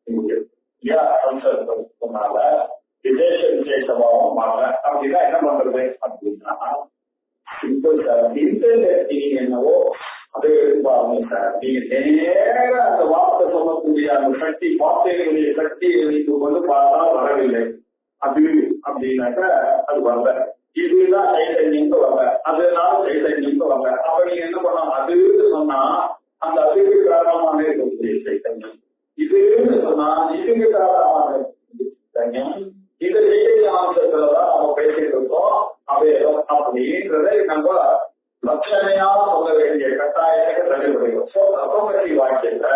இல்லையா? சம்சர்னால விசேஷபாவம் வரல அப்படின்னா என்ன பண்றது அப்படின்னா சிம்பிள் சார். இன்டர்நெட் என்னவோ அதை எடுப்பாங்க சார். நீங்க நேர அந்த வார்த்தை சொல்லக்கூடிய அந்த சக்தி, வார்த்தைகளுடைய சக்தியை வைத்து கொண்டு பார்த்தா வரவில்லை. அது அப்படின்னாக்க அது வரல. இதுதான் சைத்தன்யம் வரல, அதனால சைத்தன்யம் வரல. அப்ப நீங்க என்ன பண்ணலாம்? அதுன்னு சொன்னா அந்த அதுக்கு காரணமாக இருக்கக்கூடிய சைத்தன்யம், இதுன்னு சொன்னா இதுக்கு காரணமாக இருக்கக்கூடிய சைத்தன்யம். இந்த செய்தி அம்சத்துலதான் நம்ம பேசிட்டு இருக்கோம். அவையோ அப்படின்றதை நம்ம லட்சணையா சொல்ல வேண்டிய கட்டாயத்தை தள்ளிவிடுவோம். தத்துவமசி வாக்கியத்தை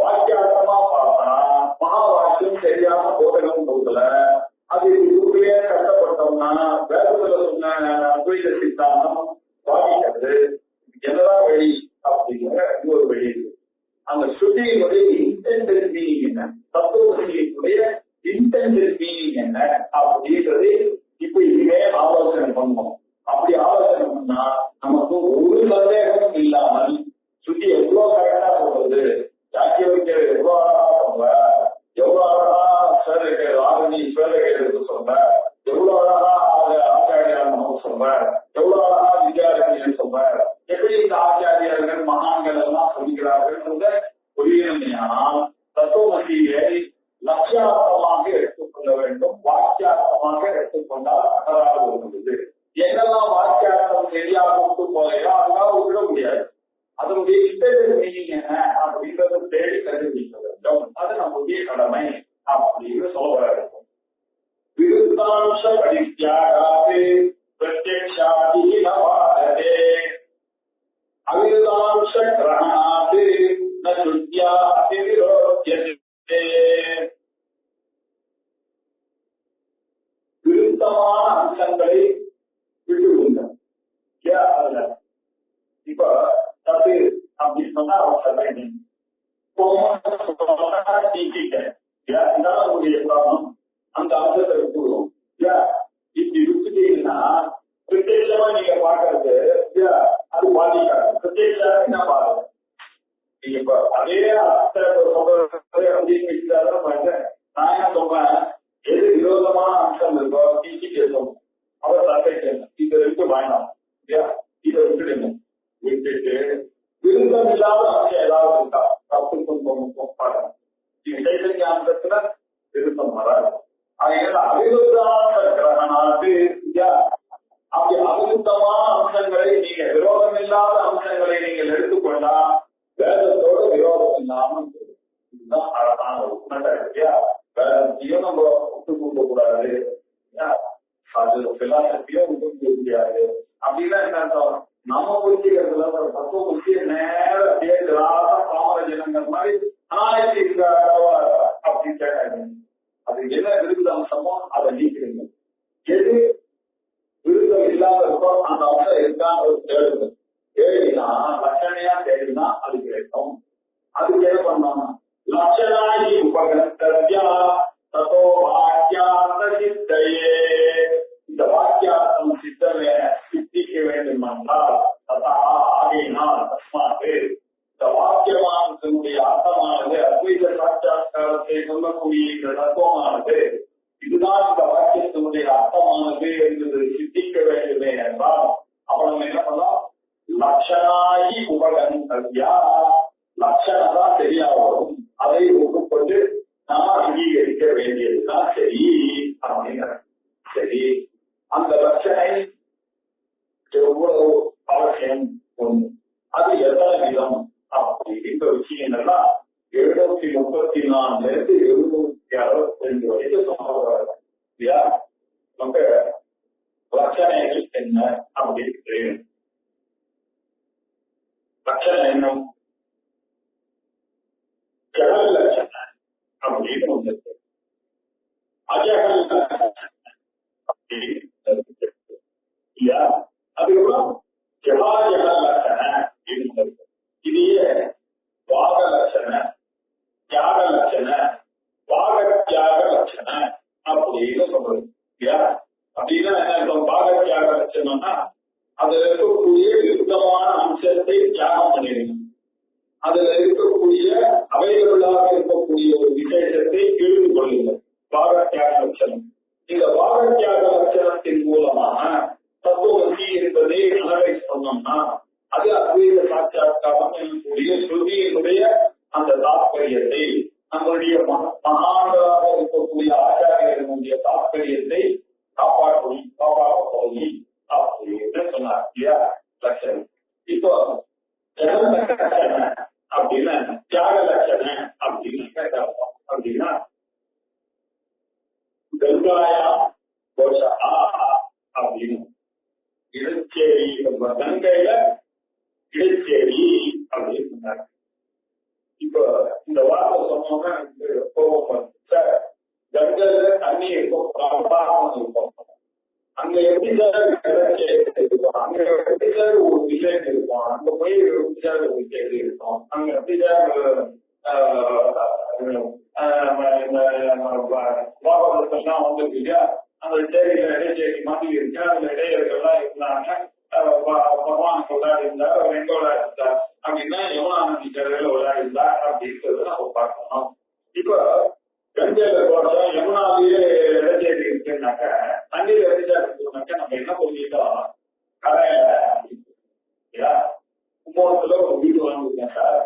வாக்கியார்த்தமா பார்த்தா மகா வாக்கியம் சரியான போதகம் கொடுக்கல. அது இதுக்குள்ளேயே கஷ்டப்பட்டோம்னா வேதத்துல சொன்ன அத்வைத சித்தாந்தம் வாதிக்கிறது என்னதான் வழி அப்படிங்கிற இன்னொரு வழி இருக்கு. அந்த ஸ்ருதியினுடைய இன்டென்டட் மீனிங் என்ன, தத்துவமசியினுடைய இன்டென்டட் மீனிங் என்ன அப்படின்றது இப்ப இதுவே ஆலோசனை பண்ணுவோம். அப்படி ஆலோசனை பண்ணா நமக்கு ஒரு சந்தேகமும் இல்லாமல் சுத்தி எவ்வளவு கரெக்டா சொல்றது, ஜாக்கி வைக்கிறது எவ்வளவு அழகா சொல்ற, எவ்வளவு அழகா ஆரணி சேவைகளுக்கு சொல்ற, எவ்வளவு அழகா ஆச்சாரியார் நமக்கு சொல்ற, எவ்வளவு அழகா வித்யாரண்யர் சொல்ற, எப்படி இந்த ஆச்சாரியர்கள் மகான்கள் எல்லாம் சொல்கிறார்கள் புரியணுமையானால் தத்துவமசியை லட்சியார்த்தமாக எடுத்துக்கொள்ள வேண்டும். வாக்கியார்த்தமாக எடுத்துக்கொண்டால் அகராக இருந்தது. என்னெல்லாம் வாக்கியார்த்தம் சரியாக விட்டு போலையோ அதெல்லாம் விட முடியாது. அதனுடைய இன்டர்னல் மீனிங் என்ன அப்படின்றத தேடி கண்டுபிடிக்க வேண்டும். அது நம்முடைய கடமை அப்படின்னு சொல்ல இருக்கும். விருத்தாம்ச பரித்யாகாது பிரத்யக்ஷாதி நவாதே அவிருத்தாம்ச கிரஹணாது ந சுத்யா அபிவிரோத்யதே. விருத்தமான அம்சங்களை விட்டுவிடுங்க. இப்ப தப்பு அப்படின்னு சொன்னா அவர் சொல்றேன் அந்த அம்சத்தை விட்டுவிடும். இப்படி விட்டுட்டீங்கன்னா பிரத்யட்சமா நீங்க பாக்குறது அது பாதிக்காது. பிரத்யட்சா பாருங்க, நீங்க இப்ப அதே அர்த்தத்தை சொல்றது அப்படின்னு நான் என்ன சொல்றேன், எது பிலாசபியோ புரிஞ்சுக்க முடியாது. அப்படின்னா என்ன அர்த்தம்? நம்ம புரிஞ்சுக்கிறதுல தத்துவ புத்திய நேர அப்படியே கிராச பாமர ஜனங்கள் மாதிரி ஆனாய்ச்சி இருக்காரோ அப்படின்னு கேட்டாங்க. அது என்ன விருது அம்சமோ அதை நீக்கிறீங்க. எது விருதம் இல்லாத இருக்கோ அந்த அம்சம் இருக்கான்னு தேடுங்க. தேடினா லட்சணையா தேடினா அது கிடைக்கும். அதுக்கு என்ன பண்ணணும்? லட்சணாயி உபகர்த்தத்யா ததோ வாக்கியார்த்த சித்தையே. இந்த வாக்கியார்த்தம் சித்தமே சித்திக்க வேண்டும் என்றால் ஆகையினால் தஸ்மாது இந்த வாக்கியமானதனுடைய அர்த்தமானது அத்வைத சாட்சாத்காரத்தை சொல்லக்கூடிய இந்த தத்துவமானது இதுதான் இந்த வாக்கியத்தினுடைய அர்த்தமானது என்பது சித்திக்க வேண்டுமே என்றால் அப்ப நம்ம என்ன பண்ணலாம்? லட்சணாயி உபகர்த்தத்யா லட்சணம் தான் சரியா வரும். அதை ஒப்புக்கொண்டு நாம் அங்கீகரிக்க வேண்டியதுதான் சரி அப்படிங்கிற. சரி, அந்த லட்சணை எவ்வளவு அவசியம் ஒண்ணு, அது எத்தனை விதம் அப்படிங்கிற விஷயங்கள்லாம் 734 இருந்து 762 வரைக்கும் சொல்றாங்க இல்லையா? நம்ம லட்சணைகள் என்ன அப்படின்னு லட்சணம் என்ன? ஜகல் லட்சணம் அப்படின்னு ஒண்ணு இருக்கு, அஜகல் அப்படின்னு இல்லையா? அதுக்கப்புறம் ஜகாஜகல் லட்சணம் அப்படின்னு இருக்கு. இதையே வாக லட்சணம், தியாக லட்சணம், வாக தியாக லட்சணம் அப்படின்னு சொல்றது இல்லையா? அப்படின்னா என்ன? வாக தியாக லட்சணம்னா அதுல இருக்கக்கூடிய விருத்தமான அம்சத்தை தியாகம் பண்ணிடணும். அதுல இருக்கக்கூடிய அவைலபிளாக இருக்கக்கூடிய ஒரு விசேஷத்தை எழுந்து கொள்ளுங்கள். வாகத்தியாக லட்சணம். இந்த வாகத்தியாக லட்சணத்தின் மூலமாக தத்துவமசி என்பதை அனலைஸ் பண்ணோம்னா அது அத்வைத சாட்சாத்காரம் எனக்கூடிய ஸ்ருதியினுடைய அந்த தாத்பரியத்தை, நம்முடைய மகான்களாக இருக்கக்கூடிய ஆச்சாரியர்களுடைய தாத்பரியத்தை காப்பாற்றி அப்படின்னு சொன்னார் இல்லையா? லட்சணம். இப்போ ஜெகல் லட்சணம் அப்படின்னா தியாக லட்சணம் அப்படின்னா கங்காயா கோஷா அப்படின்னு இடச்சேரி, கங்கையில இடச்சேரி அப்படின்னு சொன்னாங்க. இப்போ இந்த வார்த்தை சொன்னோம்னா எனக்கு கோபம் சார், கங்கையில தண்ணி இருக்கும், இருக்கும், அங்க எப்படி சார் இருக்கும், அங்க எப்படி சார் ஒரு விஷயம் இருக்கும், அங்க போய் எப்படி சார் ஒரு விஷயம் இருக்கும், அங்க எப்படி சார் வந்து இல்லையா? அந்த சேரியில இடைச்சேரி மாதிரி இருக்கு, அந்த இடையர்கள்லாம் இருந்தாங்க, பகவான் விளையாடி இருந்தார், அவர் எங்க விளையாடி இருந்தார் அப்படின்னா யமுனாநதி கரையில விளையாடி இருந்தார் அப்படின்றத நம்ம பார்க்கணும். இப்போ கங்கையில கோஷம் யமுனாவிலே இடச்சேரி இருக்குன்னாக்க தண்ணீர் எரிச்சா இருக்குனாக்க நம்ம என்ன பண்ணிட்டோம்? கரையில இல்லையா? கும்பகோணத்துல ஒரு வீடு வாங்கிருக்கேன் சார்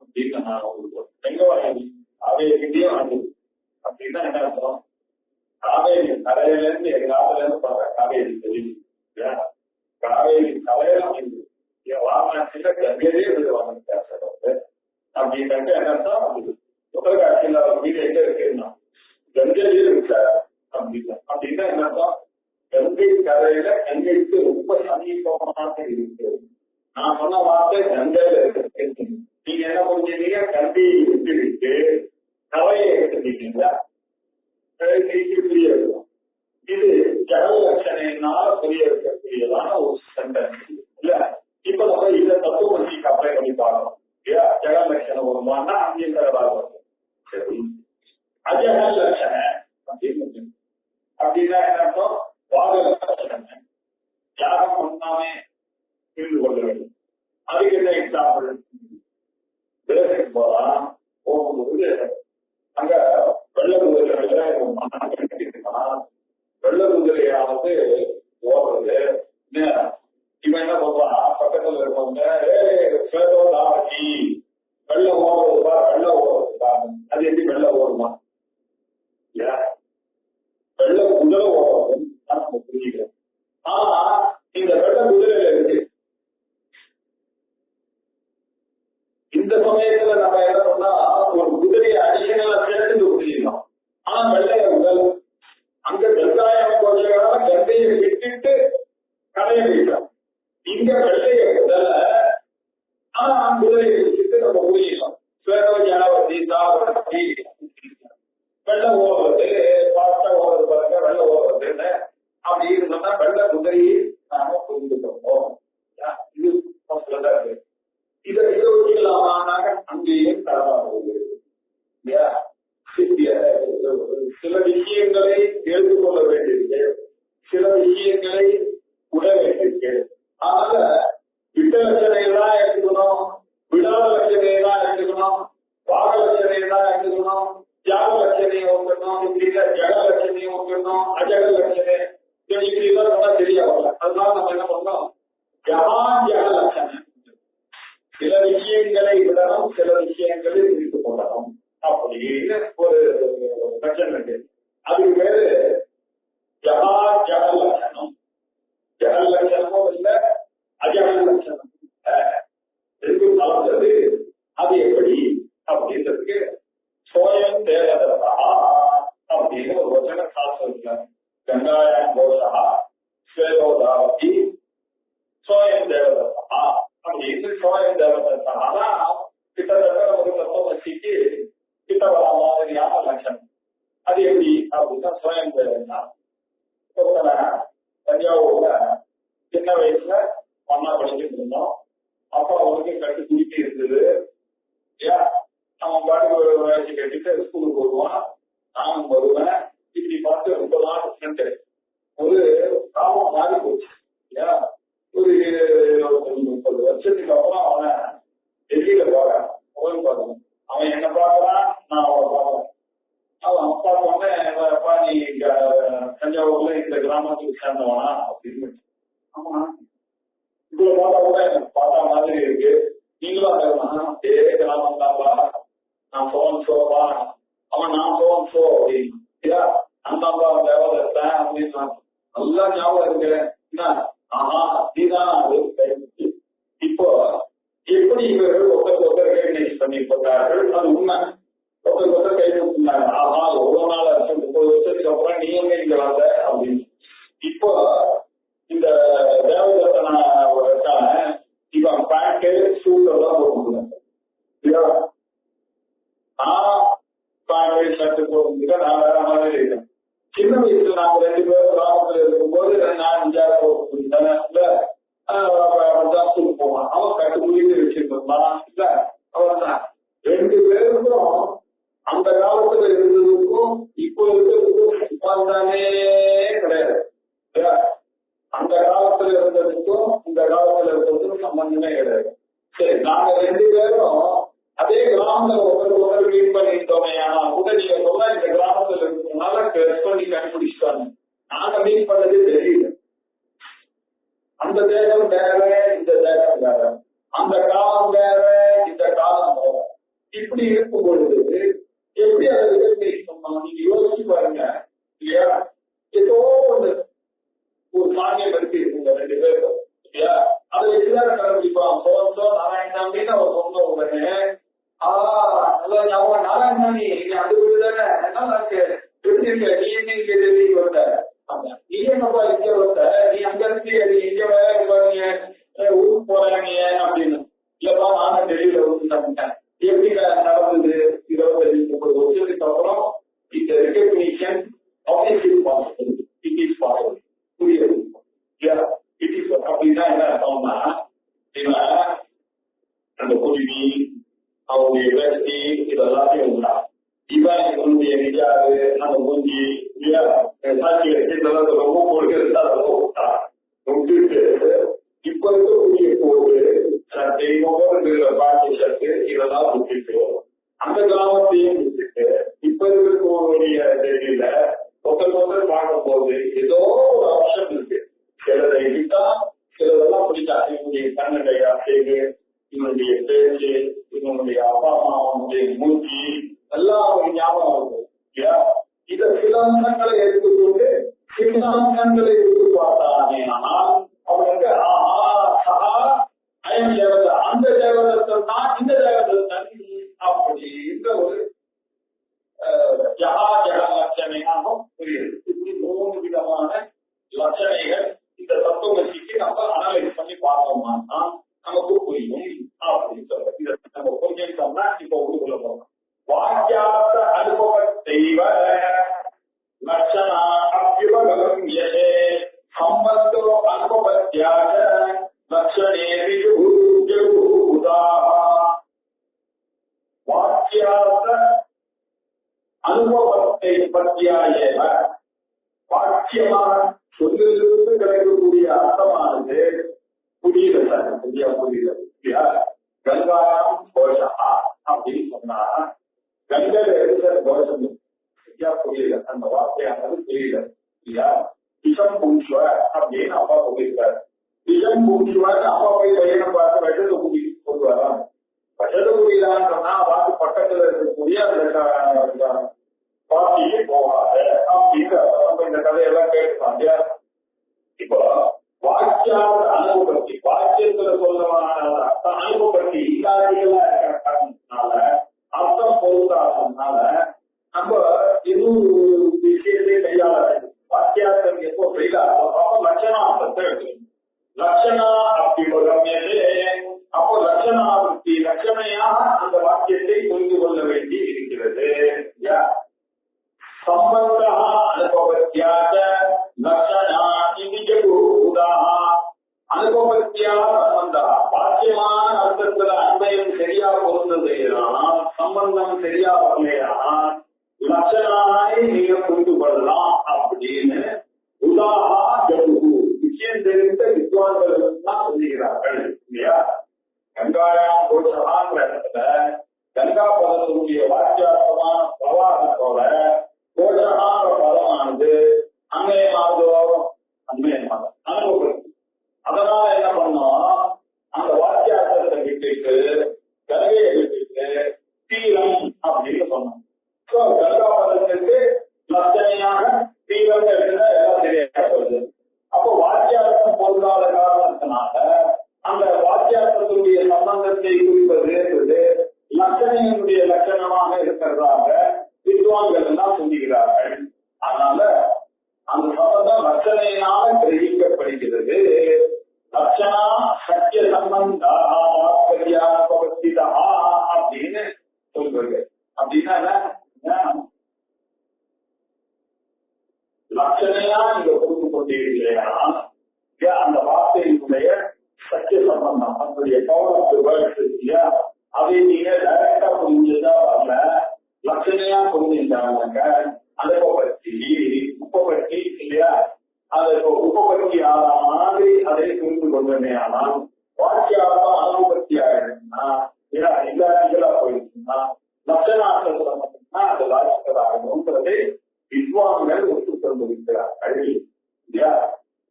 அப்படின்னு நான் உங்களுக்கு எங்க வாங்கி காவேரிக்கிட்டே வாங்கி அப்படின்னா என்ன அர்த்தம்? காவேரி கரையில இருந்து எங்க ஆத்துல இருந்து பாருங்க காவேரி தெரியுது இல்லையா? காவேரி கரையில வாங்கி வாங்கினா கங்கையிலே வாங்க பேசுறது அப்படின்னாக்க என்ன அர்த்தம்? உலகாட்சியில் அவர் வீடு எங்க இருக்குன்னா கங்கையிலே இருக்கார் அப்படின்னா என்ன அர்த்தம்? கங்கை கரையில கங்கைக்கு ரொம்ப சமீபமாக இருக்கு. நான் சொன்ன வார்த்தை கங்கையில இருக்கு. நீங்க என்ன பண்ணுறீங்க? கங்கையை விட்டுவிட்டு கரையை எடுத்துட்டீங்களா? புரிய இருக்கும். இது ஜகல் லட்சணையினால புரிய இருக்கக்கூடியதான ஒரு சென்டென்ஸ் இல்ல. இப்ப நம்ம இந்த தத்துவமசிக்கு அப்ளை பண்ணி பார்க்கணும் இல்லையா? ஜகல் லட்சணம் வருமானா அங்கேயும் வரும். சரி, அஜகல் லட்சணம் அப்படின்னு அப்படின்னா என்ன அர்த்தம்? வாக லட்சணம் தியாகம் பண்ணாமே புரிந்து கொள்ள வேண்டும். அதுக்கு என்ன எக்ஸாம்பிள்? பேருக்கு போலாம், போகும்போது அங்க வெள்ள குதிரை வெள்ள குதிரையானது ஓடுறது. இவன் என்ன சொல்றான்? பக்கத்துல இருக்கவங்க வெள்ள ஓடுறதுப்பா, வெள்ள ஓடுறதுப்பா. அது எப்படி வெள்ள ஓடுமா? வெள்ள குதிரை ஓடுறது நம்ம புரிஞ்சுக்கிறோம். ஆனா இந்த வெள்ள குதிரையில இருக்கு. இந்த சமயத்துல நம்ம என்ன பண்ணா ஒரு குதிரையை அடிஷனலா சேர்த்து புரிஞ்சுக்கணும். ஆனா வெள்ளைய உடல் அங்க கங்காயம் கோஷகால கங்கையை விட்டு கலைய வைக்கலாம். இங்க வெள்ளைய முதல்ல குதிரையை வச்சுட்டு நம்ம ஊழியலாம். ஜனவரி தாவரத்தி வெள்ளை ஓடுறது பாஸ்டா ஓடுறது பாருங்க, வெள்ளை ஓடுறதுன்னு அப்படி இருந்தோம்னா வெள்ளை குதிரையை நாம புரிந்துக்கிறோம். இது தான் இருக்கு. இதை வச்சுக்கலாமானாக்க அங்கேயும் தரமாகுது இல்லையா? சில விஷயங்களை எடுத்துக்கொள்ள வேண்டியிருக்கு, சில விஷயங்களை உட வேண்டியிருக்கு. அதனால விட்ட லட்சணையை தான் எடுத்துக்கணும், விடாத லட்சணையை தான் எடுத்துக்கணும், பாக லட்சணையை தான் எடுத்துக்கணும், தியாக லட்சணையை ஒக்கணும், இப்படி ஜக லட்சணையை ஒக்கணும், அஜக லட்சணை இப்படி எல்லாம் சொன்னா தெரியாது. அதனால நம்ம என்ன பண்ணோம், ஜக லட்சணை. சில விஷயங்களை விடணும், சில விஷயங்களை விரித்து கொள்ளணும் அப்படின்னு ஒரு லட்சணம் இருக்கு. அதுக்கு பேரு ஜக லட்சணம். ஜக லட்சணமும் இல்ல, அஜக லட்சணம் ரெண்டும் கலந்தது. அது எப்படி அப்படின்றதுக்கு சோயம் தேவதா அப்படின்னு ஒரு வச்சன சாஸ்திரம் இருக்காங்க. கங்காயம் கோஷா ஸ்வேரோதாவதி சோயம் தேவதா அப்படின்னு. சோயம் தேவதா கிட்டத்தட்ட நமக்கு தத்துவமசிக்கு கிட்ட வர மாதிரியான லட்சணம். அது எப்படி அப்படின்னா சோயம் தேவதா. தஞ்சாவூர்ல சின்ன வயசுல ஒன்னா படிச்சுட்டு இருந்தோம். அப்பா அவனுக்கு கட்டு குடிக்க இருந்தது. அவன் பாட்டுக்கு ஒரு வயசு கட்டிட்டு ஸ்கூலுக்கு வருவான், நானும் வருவேன். இப்படி பார்த்து 30 நாள் ஃப்ரெண்டு. ஒரு காலம் மாறி போச்சு. ஒரு 30 வருஷத்துக்கு அப்புறம் அவனை டெல்லியில பார்க்கறான், அவன் பார்க்கணும். அவன் என்ன பார்க்கறான், நான் அவனை பார்க்கறேன். அவன் அப்பா சொன்னேன், அப்பா நீ தஞ்சாவூர்ல இந்த கிராமத்துக்கு சேர்ந்தவனா அப்படின்னு. ஆமா, இதுல பார்த்தா கூட எனக்கு பார்த்தா மாதிரி இருக்கு, நீங்களும் அதே கிராமம் தான்ப்பா, நான் சோன் சோப்பா. அவன் நான் சோன் சோ அப்படின்னு அந்தாப்பா தேவதத்தேன் அப்படின்னு நல்லா ஞாபகம் இருக்கிறேன். ஆஹா நீதான் அது. இப்போ எப்படி இவர்கள் ஒருத்தர் ரெகக்னைஸ் பண்ணி போட்டார்கள், அது உண்மை. ஒருத்தர் கை கொடுத்துருந்தாங்க. ஆஹா எவ்வளவு நாள் ஆச்சு, 30 வருஷத்துக்கு அப்புறம் நீ எங்க இங்க வந்த அப்படின்னு. இப்போ இந்த தேவதத்தனை இவன் பேண்ட் சூட் எல்லாம் போட்டுருந்தாங்க. பேண்ட் ஷர்ட் போட்டுருக்க நான் வேற மாதிரி இருக்கேன். சின்ன வயசுல நாங்க 2 பேரும் கிராமத்துல இருக்கும்போது நான் 5-6 ஸ்கூல் போவான். அவன் கட்டு முடித்து வச்சிருந்தான் இல்ல. அவன் 2 பேருக்கும் அந்த காலத்துல இருந்ததுக்கும் இப்போ இருக்கிறதுக்கும் சம்பந்தமே கிடையாது. அந்த காலத்துல இருந்ததுக்கும் இந்த காலத்துல இருக்கிறதுக்கும் சம்பந்தமே கிடையாது. சரி, நாங்க 2 பேரும் அதே கிராமத்துல ஒருத்தர் மீட் பண்ணிட்டோமே. ஆனா கூட நீங்க சொல்ல இந்த கிராமத்துல இருக்கிறதுனால பண்ணி கண்டுபிடிச்சிட்டாங்க. நாங்க மீட் பண்ணதே தெரியல. அந்த தேகம் வேற, இந்த தேகம் வேற, அந்த காலம் வேற, இந்த காலம் வேற. இப்படி இருக்கும் பொழுது எப்படி அதை ரிகக்னைஸ் பண்ணணும் நீங்க யோசிச்சு பாருங்க இல்லையா? ஏதோ ஒரு சாமியம் இருக்கு இவங்க 2 பேரும் இல்லையா? அதை வச்சுதான் கண்டுபிடிப்பான். சோசோ நாராயணசாமின்னு அவர் சொன்ன உடனே நாராயணசாமி நீங்க அந்த வீடு தானே, எப்படி இருக்க, நீ என்ன இங்க டெல்லிக்கு வந்த, நீ என்னப்பா இங்க வந்த, நீ அங்க இருந்து நீ இங்க நீங்க ஊருக்கு போறாங்க அப்படின்னு. இல்லப்பா நானும் டெல்லியில வந்து எப்படி நடந்தது 25-30 வருஷத்துக்கு அப்புறம் இந்த ரெகக்னிஷன் புரியுது. அப்படின்னா என்ன அர்த்தம்னா, அந்த குருவி அவங்களுடைய வேஷ்டி இதெல்லாத்தையும் உண்டா, இவன் இவனுடைய நிஜாரு அந்த மூஞ்சி சாட்சி இதெல்லாம் ரொம்ப கொடுக்கிறது ரொம்ப விட்டா விட்டுட்டு இப்ப இருக்கக்கூடிய போது பாட்டி சட்டு இதெல்லாம் விட்டுட்டு அந்த கிராமத்தையும் விட்டுட்டு இப்ப இருக்கக்கூடிய டெல்லியில ஒருத்தர் பார்க்கும் போது ஏதோ ஒரு ஆப்ஷன் இருக்கு. சிலதை விட்டா சிலதெல்லாம் பிடிச்சா இவனுடைய கண்ணடைய அசைவு, இவனுடைய பேச்சு, இவனுடைய அப்பா அம்மாவுடைய மூச்சு எல்லாம் ஞாபகம் இருக்கும் இல்லையா? இத சில அம்சங்களை எடுத்துக்கொண்டு சில அம்சங்களை எடுத்து பார்த்தானே ஆனால் அவனுக்கு அயம் தேவதை, அந்த தேவதத்தன் தான் இந்த தேவதத்தன் அப்படின்ற ஒரு ஜகா ஜக லட்சணையாக புரியுது. இப்படி 3 விதமான லட்சணைகள் வாக்கியா ஏவ வாக்கியமாக சொல்லிலிருந்து கிடைக்கக்கூடிய அர்த்தமானது புரியல சார், சரியா புரியல இல்லையா? கங்காயாம் கோஷா அப்படின்னு சொன்னா கங்கையில இருக்கிற கோஷம் சரியா புரியல, அந்த வார்த்தையானது புரியல இல்லையா? விஷம் பூஷ்வ அப்படின்னு அப்பா சொல்லியிருக்காரு. விஷம் பூஷ்வன்னு அப்பா போய் பையனை பார்த்து வெட்டத்தை கூட்டிட்டு கொண்டு வராங்க. வெட்டத்தை கூட்டிலான்னு சொன்னா பார்த்து பக்கத்துல இருக்கக்கூடிய அந்த பாட்டிக்கு போவாங்க அப்படிங்கிற இந்த கதையெல்லாம் கேட்டுப்பாங்க. இப்போ வாக்கியாத அனுபவத்தி வாக்கியத்துல சொல்லமான அர்த்தம் அனுபவத்தி இல்லாதீங்களா இருக்கிறதுனால அர்த்தம் பொருந்தாததுனால நம்ம எதுவும் விஷயத்தை கையாள வேண்டும். வாக்கியார்த்தம் எப்போ கையாள லட்சணார்த்தத்தை எடுக்கணும். லட்சணா அப்படி அப்போ லட்சணாவர்த்தி லட்சணையாக அந்த வாக்கியத்தை புரிந்து கொள்ள வேண்டி இருக்கிறது. संबंध अनुभवत्याच लक्षणा इति जगूदाः अनुभवत्या संबंध वाक्यमान अर्थத்துல அன்வயம் சரியா பொருந்ததையானால் சம்பந்தம் சரியா வரலையானால் லட்சணாய் நீங்க புரிந்து கொள்ளலாம் அப்படின்னு உதாஹா ஜகு விஷயம் தெரிந்த வித்வான்கள் தான் சொல்லுகிறார்கள் இல்லையா? கங்காயாம் கோஷமாங்கிற இடத்துல கங்கா பதத்தினுடைய வாக்கியார்த்தமான பிரவாகத்தோட கோஷமாங்கிற பதமானது அன்மயமானதோ அன்மயமாக அனுபவம். அதனால என்ன பண்ணோம், அந்த வாக்கியார்த்தத்தை விட்டுட்டு கங்கையை விட்டுட்டு தீரம் அப்படின்னு சொன்னோம். கங்கா பதத்துக்கு லட்சணையாக தீரம் எடுத்துனா எல்லாம் சரியாக வருது. அப்போ வாக்கியார்த்தம் பொருளாத காரணத்தினால அந்த வாக்கியார்த்தத்துடைய சம்பந்தத்தை குறிப்பது லட்சணையினுடைய லட்சணமாக இருக்கிறதாக வித்வான்கள் எல்லாம் சொல்லுகிறார்கள். அதனால அந்த சம்பந்தம் லட்சணையினால கிரகிக்கப்படுகிறது. லட்சணா சத்திய சம்பந்தா அப்படின்னு சொல்றது. அப்படின்னா லட்சணையா நீங்க புரிந்து கொண்டீர்களா அந்த வார்த்தையினுடைய சத்திய சம்பந்தம் அதனுடைய பவர் ஆஃப் தி வேர்ட்ஸ் இல்லையா, அதை நீங்க டைரக்டா புரிஞ்சதா வரல, லட்சணையா புரிஞ்சுட்டாங்க. அனுபவத்தி உபபத்தி இல்லையா, அது உபபத்தி ஆற மாதிரி அதை புரிந்து கொண்டனே. ஆனால் வாக்கியார்த்தம் அனுபவத்தி ஆயிருக்குன்னா இல்லாதீங்களா போயிருக்குன்னா லட்சணார்த்தம் அது லாஜிக்கலாகணும்ன்றதை வித்வான்கள் ஒத்துக்கொண்டிருக்கிறார்கள் இல்லையா?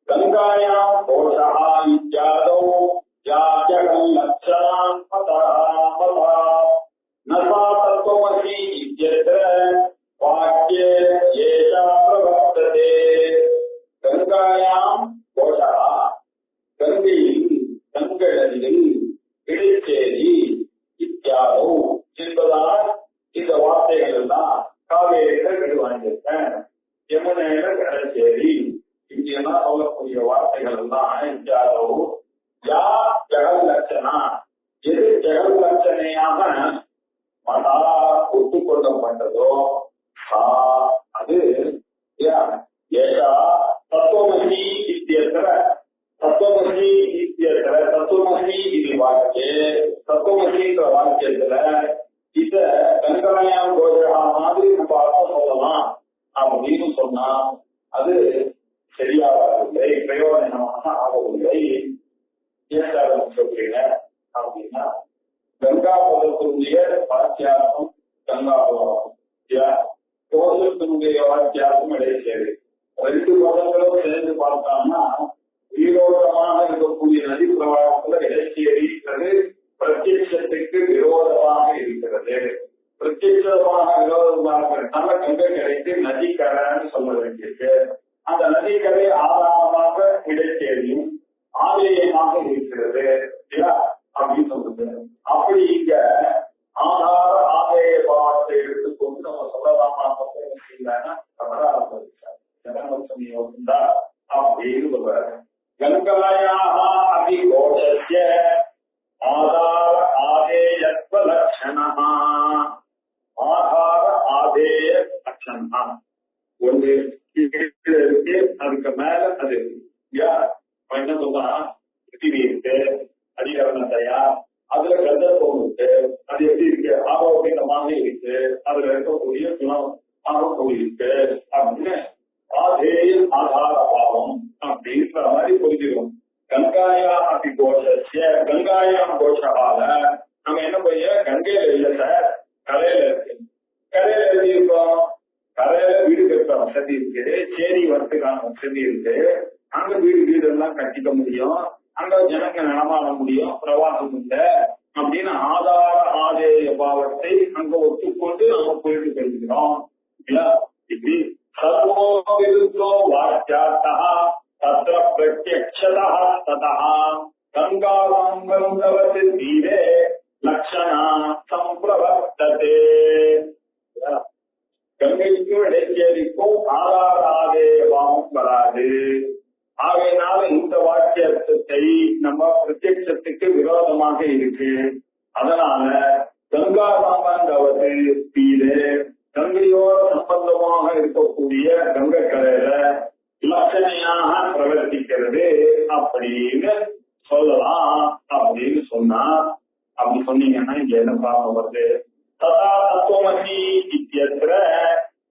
கங்காயாம் கோஷா இத்யாதோ யாத்யகம் லட்சணாம் நசா தத்துவமசி இத்யத்ர வாக்யே ஏஷா பிரவர்த்ததே. கங்காயாம் கோஷா கங்கையில் கங்கடலில் இடைச்சேரி இத்யாதோ என்பதால் இந்த வார்த்தைகள் எல்லாம் காவேரியில வீடு வாங்கியிருக்கேன், யமுனையில கடற்சேரி இங்கெல்லாம் சொல்லக்கூடிய வார்த்தைகள் எல்லாம் இத்யாதோ யா ஜெகல் லட்சணா எது ஜெகல் லட்சணையாக மதா ஒத்துக்கொள்ளப்பட்டதோ அது ஏஷா தத்துவமசி இத்தியத்திர தத்துவமசி இத்தியத்திர தத்துவமசி இது வாக்கிய தத்துவமசின்ற வாக்கியத்துல இத கங்காயாம் கோஷா மாதிரி நம்ம அர்த்தம் சொல்லலாம் அப்படின்னு சொன்னா அது சரியாகவில்லை, பிரயோஜனமாக ஆகவில்லை. சொல்றீங்க அப்படின்னா கங்கா பதத்தினுடைய வாக்கியார்த்தம் கங்கா பதம், கோஷத்தினுடைய வாக்கியார்த்தம் இடைச்சேரி, ரெண்டு பதங்களும் சேர்ந்து பார்த்தோம்னா உயிரோட்டமாக இருக்கக்கூடிய நதி பிரவாகத்துல இடைச்சேரிங்கிறது பிரத்யட்சத்துக்கு விரோதமாக இருக்கிறது. பிரத்யட்சமாக விரோதமாக இருக்கிறதுனால கங்கை கரைக்கு நதிக்கரைன்னு சொல்ல வேண்டியிருக்கு. அந்த நதிக்கரை ஆதாரமாக இடைச்சேரியும் ஆதேயமாக இருக்கிறது அப்படின்னு சொல்றது. அப்படி இங்க ஆதார ஆதேய பாவத்தை எடுத்துக்கொண்டு நம்ம சொல்லலாமா ஜனமசமியோகந்தா அப்படின்னு சொல்றாரு. கங்காயாக அதிகோஷஸ்ய ஆதார ஆதேயத்வ லட்சணா ஆதார ஆதேய லட்சணா ஒன்று இருக்கு, அதுக்கு மேல அது என்ன சொல்றா பிருத்திவி இருக்கு, அதிகரணத்தையா அதுல கந்தத்துவம் இருக்கு, அது எப்படி இருக்கு ஆரோக்கியமான இருக்கு, அதுல இருக்கக்கூடிய குணம் போயிருக்கு அப்படின்னு ஆதேய ஆதார பாவம் அப்படின்ற மாதிரி புரிஞ்சிடும். கங்காயா அப்படி கோஷ கங்காயாம் கோஷால நம்ம என்ன பண்ண கங்கையில இல்ல சார், கரையில இருக்கு. கரையில எப்படி இருக்கோம்? கரையில வீடு கட்டுற வசதி இருக்கு, சேரி வரத்துக்கான வசதி இருக்கு. அங்க வீடு எல்லாம் கட்டிக்க முடியும், அங்க ஜனங்க நடமாட முடியும், பிரவாசம் இல்லை அப்படின்னு ஆதார ஆதேய பாவத்தை அங்க ஒத்துக்கொண்டு நம்ம போயிட்டு தெரிஞ்சுக்கிறோம். இப்படி சர்வோ விருத்தோ வாக்கியார்த்தா தத்ர பிரத்யக்ஷதா ததா கங்காவாங்கம் தவசி தீரே லட்சணா சம்பிரவர்த்ததே. கங்கைக்கும் இடைச்சேரிக்கும் ஆதார ஆதேய பாவம் வராது. ஆகையினால இந்த வாக்கியத்தை நம்ம பிரத்யட்சத்துக்கு விரோதமாக இருக்கு. அதனால கங்கா சம்பந்தவது தீரே, கங்கையோட சம்பந்தமாக இருக்கக்கூடிய கங்கை கரையில லட்சணையாக பிரவர்த்திக்கிறது அப்படின்னு சொல்லலாம் அப்படின்னு சொன்னா, அப்படி சொன்னீங்கன்னா இங்க என்ன பார்க்க வருது? ததா தத்துவமசி இத்தியத்ர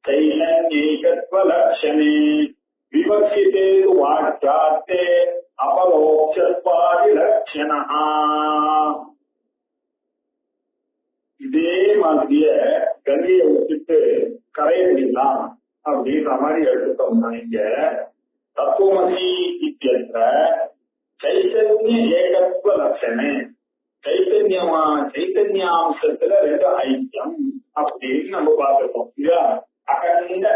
சைதன்யைகத்வ லட்சணே விவக்ஷிதே வாக்யார்த்தே அபரோக்ஷத்வாதி லட்சணஹ. இதே மாதிரிய கங்கையை விட்டுட்டு கரையடிக்கலாம் அப்படின்ற மாதிரி எடுத்துட்டோம்னா இங்க தத்துவமசி இத்தியத்ர சைத்தன்ய ஏகத்துவ லட்சணே, சைத்தன்யாம்சத்துல ரெண்டு ஐக்கியம் அப்படின்னு நம்ம பார்த்துருக்கோம் இல்லையா? அகண்ட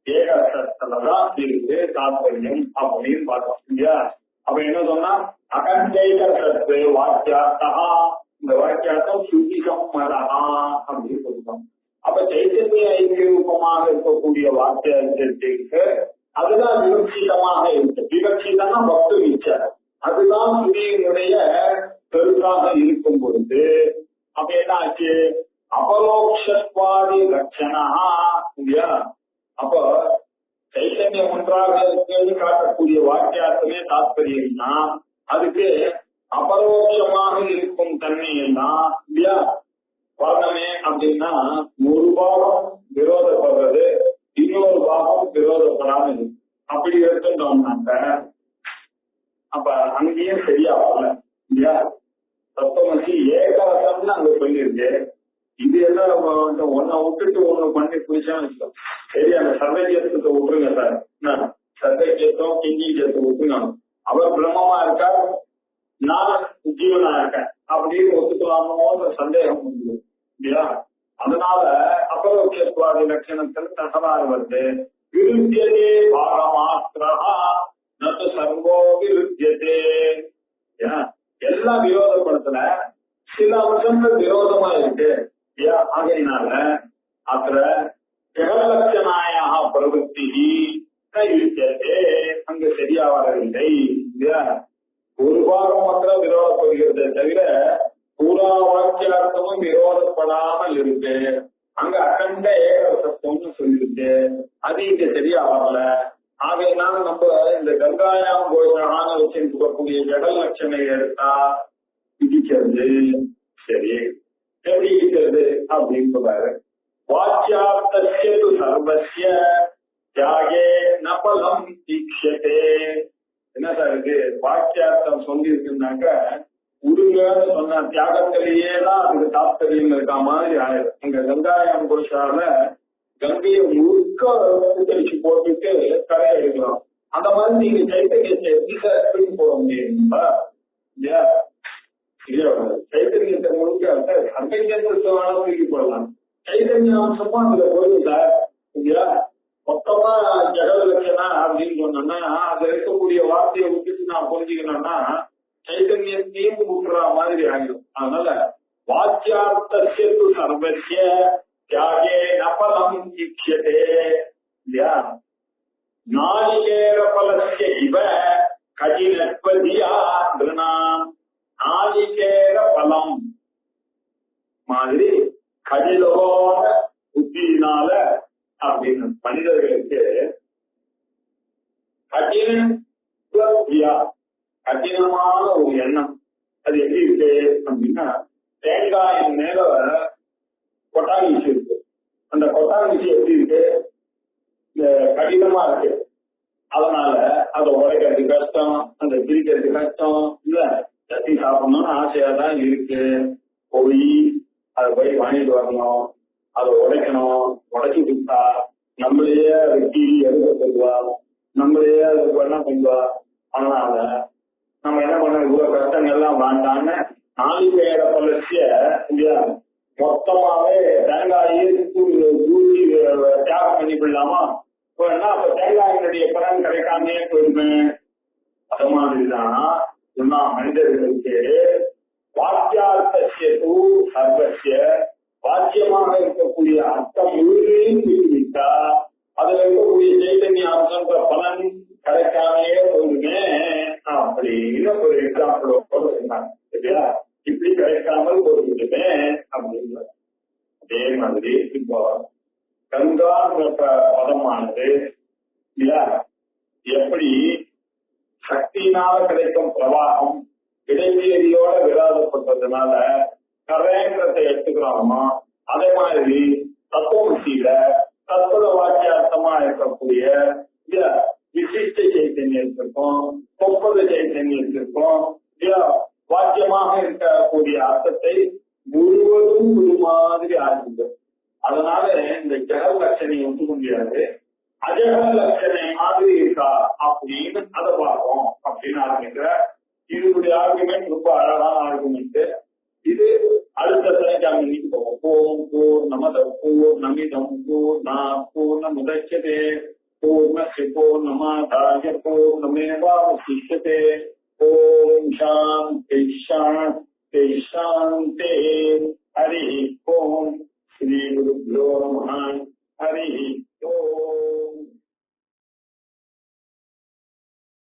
ஏகத்துவதான் இருக்கு தாத்பரியம் அப்படின்னு பார்த்தோம் இல்லையா? அப்ப என்ன சொன்னா அகண்டைகத்து வாக்கியார்த்தா, இந்த வாக்கியார்த்தம் சுதி சம்மதா அப்படின்னு சொல்லுவோம். அப்ப சைத்தன்ய ஐக்கிய ரூபமாக இருக்கக்கூடிய வாக்கியத்திற்கு அதுதான் விவக்ஷிதமாக இருக்கு. விவக்ஷிதம்னா பக்து மிச்சம், அதுதான் சுதியினுடைய பெருசாக இருக்கும் பொழுது அப்ப என்ன ஆச்சு? அபரோக்ஷத்வாதி லட்சணா இல்லையா? அப்ப சைத்தன்யம் ஒன்றாக இருக்கிறது காட்டக்கூடிய வாக்கியார்த்தமே தாத்பரியம்னா அதுக்கு அபரோக்ஷமாக இருக்கும் தன்மையெல்லாம் இல்லையா வரணுமே. அப்படின்னா ஒரு பாகம் விரோதப்படுறது, இன்னொரு பாகம் விரோதப்படாம இருக்கு. அப்படி எடுத்துட்டோம்னாக்க அப்ப அங்கேயும் சரியா வரல இல்லையா? தத்துவமசி ஏகவசம்னு அங்க சொல்லியிருக்கு. இது எல்லாம் ஒன்ன விட்டுட்டு ஒண்ணு பண்ணி புரிச்சான்னு வச்சுக்கோம். சரி, அந்த சர்வஜேத்தத்தை விட்டுருங்க சார், சர்வஜேத்தம் கிஞ்சிஜத்தை விட்டுருங்க. அவர் பிரம்மமா இருக்கார், நான் ஜீவனா இருக்கேன் அப்படின்னு ஒத்துக்கலாமோன்ற சந்தேகம் உண்டு இல்லையா? அதனால அபரோக்ஷத்வாதி லட்சணத்துல தகராறு வருது. விருத்தியதே பாகமாத்திரா நது சர்வோ விருத்தியதே. எல்லாம் விரோதப்படுத்தல, சில அம்சங்கள் விரோதமா இருக்கு. ஆகையினால அப்புற ஜெகலட்சணாயாக பிரவருத்தி யுத்தியதே அங்க சரியா வரவில்லை இல்லையா? ஒரு பாகம் மாத்திரம் விரோதப்படுகிறதே தவிர பூரா வாக்கியார்த்தமும் விரோதப்படாமல் இருக்கு. அங்க அகண்ட ஏகவசத்துவம்னு சொல்லிருக்கு, அது இங்க சரியா வரல. ஆகையினால நம்ம இந்த கங்காயாம் கோஷான வச்சிருக்கக்கூடிய ஜெகல் லட்சணை எடுத்தா இடிக்கிறது. சரி, எப்படி இருக்கிறது அப்படின்னு சொல்றாரு. வாக்கியார்த்தஸ்ய து சர்வஸ்ய தியாகே நபலம் தீக்ஷதே. என்ன சார் இது வாக்கியார்த்தம் சொல்லி இருக்குன்னாக்க உருங்கன்னு சொன்ன தியாகத்திலேயே தான் அதுக்கு தாத்பரியம் இருக்க மாதிரி ஆயிடும். இங்க கங்காயாம் கோஷால கங்கையை முழுக்க கழிச்சு போட்டுட்டு கரையை எடுக்கலாம். அந்த மாதிரி நீங்க சைத்தன்யத்தை எப்படி சார் போட முடியுங்களா? இல்லையா? சைத்தன்யத்தை முழுக்க தூக்கி போடலாம். சைத்தன்ய அம்சமா அதுல போயிடும் சார் இல்லையா? மொத்தமா ஜெகல் லட்சணா அப்படின்னு சொன்னோம்னா அதுல இருக்கக்கூடிய வார்த்தையை விட்டுட்டு நான் புரிஞ்சுக்கணும்னா சைத்தன்யத்தையும் விட்டுற மாதிரி ஆகிடும். அதனால வாக்கியார்த்தஸ்ய து சர்வஸ்ய தியாகே நபலம் தீக்ஷதே இல்லையா? நாளிகேர பலஸ்ய இவ கடினத்வதியா திருணா. நாளிகேர பலம் மாதிரி கடினமான புத்தியினால அப்படின்னு மனிதர்களுக்கு கடினமான ஒரு எண்ணம் அது எப்படி இருக்கு அப்படின்னா, தேங்காயின் மேல கொட்டாங்கி இருக்கு, அந்த கொட்டாங்குச்சி எப்படி இருக்கு, இந்த கடினமா இருக்கு. அதனால அதை உடைக்கிறது கஷ்டம், அதை பிரிக்கிறது கஷ்டம். இல்ல சட்டி சாப்பிடணும்னு ஆசையா தான் இருக்கு. போய் அதை போய் வாங்கிட்டு வரணும், அதை உடைக்கணும். உடைச்சி கொடுத்தா நம்மளையே அதை கீழி எழுத சொல்லுவா, நம்மளையே அதை பண்ண சொல்லுவா. அதனால நம்ம என்ன பண்ண, இவ்வளவு கஷ்டங்கள்லாம் வேண்டான்னு 4 பேரை பலர்ச்சிய இல்லையா மொத்தமாவே தேங்காயே ஊற்றி தியாகம் பண்ணி விடலாமா? அப்ப தேங்காயினுடைய பலன் கிடைக்காமே போயிருமே. அது மாதிரிதான் மனிதர்களுக்கு வாக்கியார்த்தசிய சர்வசிய வாக்கியமாக இருக்கக்கூடிய அர்த்தம் முழுமையும் பிரிவிட்டா அதுல இருக்கக்கூடிய சைத்தன்ய அம்சன்ற பலன் கிடைக்காமையே போயிருமே அப்படின்னு ஒரு எக்ஸாம்பிளோட சொன்னாங்க. சரியா? இப்படி கிடைக்காமல் போயிருமே அப்படின்னு. அதே மாதிரி இப்போ கங்கான்ற பதமானது இல்லையா எப்படி சக்தியினால கிடைக்கும் பிரவாகம் இடைவெளியோட விவாதப்பட்டதுனால கரைன்றதை எடுத்துக்கிறோமோ, அதே மாதிரி தத்துவமசியில தத்துவ வாக்கியார்த்தமா இருக்கக்கூடிய விசிஷ்ட சைத்தன்யத்திற்கும் 30 சைத்தன்யத்திற்கும் வாக்கியமாக இருக்கக்கூடிய அர்த்தத்தை முழுவதும் ஒரு மாதிரி ஆகுது. அதனால இந்த ஜெகல் லட்சணை ஒத்துக்க முடியாது. அஜகல் லட்சணை மாதிரி இருக்கா அப்படின்னு அதை பார்ப்போம் அப்படின்னு ஆரம்பிக்கிற. இதனுடைய ஆர்குமெண்ட் ரொம்ப அழகான ஆர்குமெண்ட். இது அடுத்த சனிக்கிழமைக்கு போவோம். ஓம் பூர்ணமத பூர்ணமிதம் பூர்ணமுதச்யதே பூர்ணஸ்ய பூர்ணமாதாய பூர்ணமேவாவசிஷ்யதே. ஓம் சாந்தி சாந்தி சாந்தி. ஹரி ஓம். ஸ்ரீ குருப்யோ நமः. ஹரி ஓம்.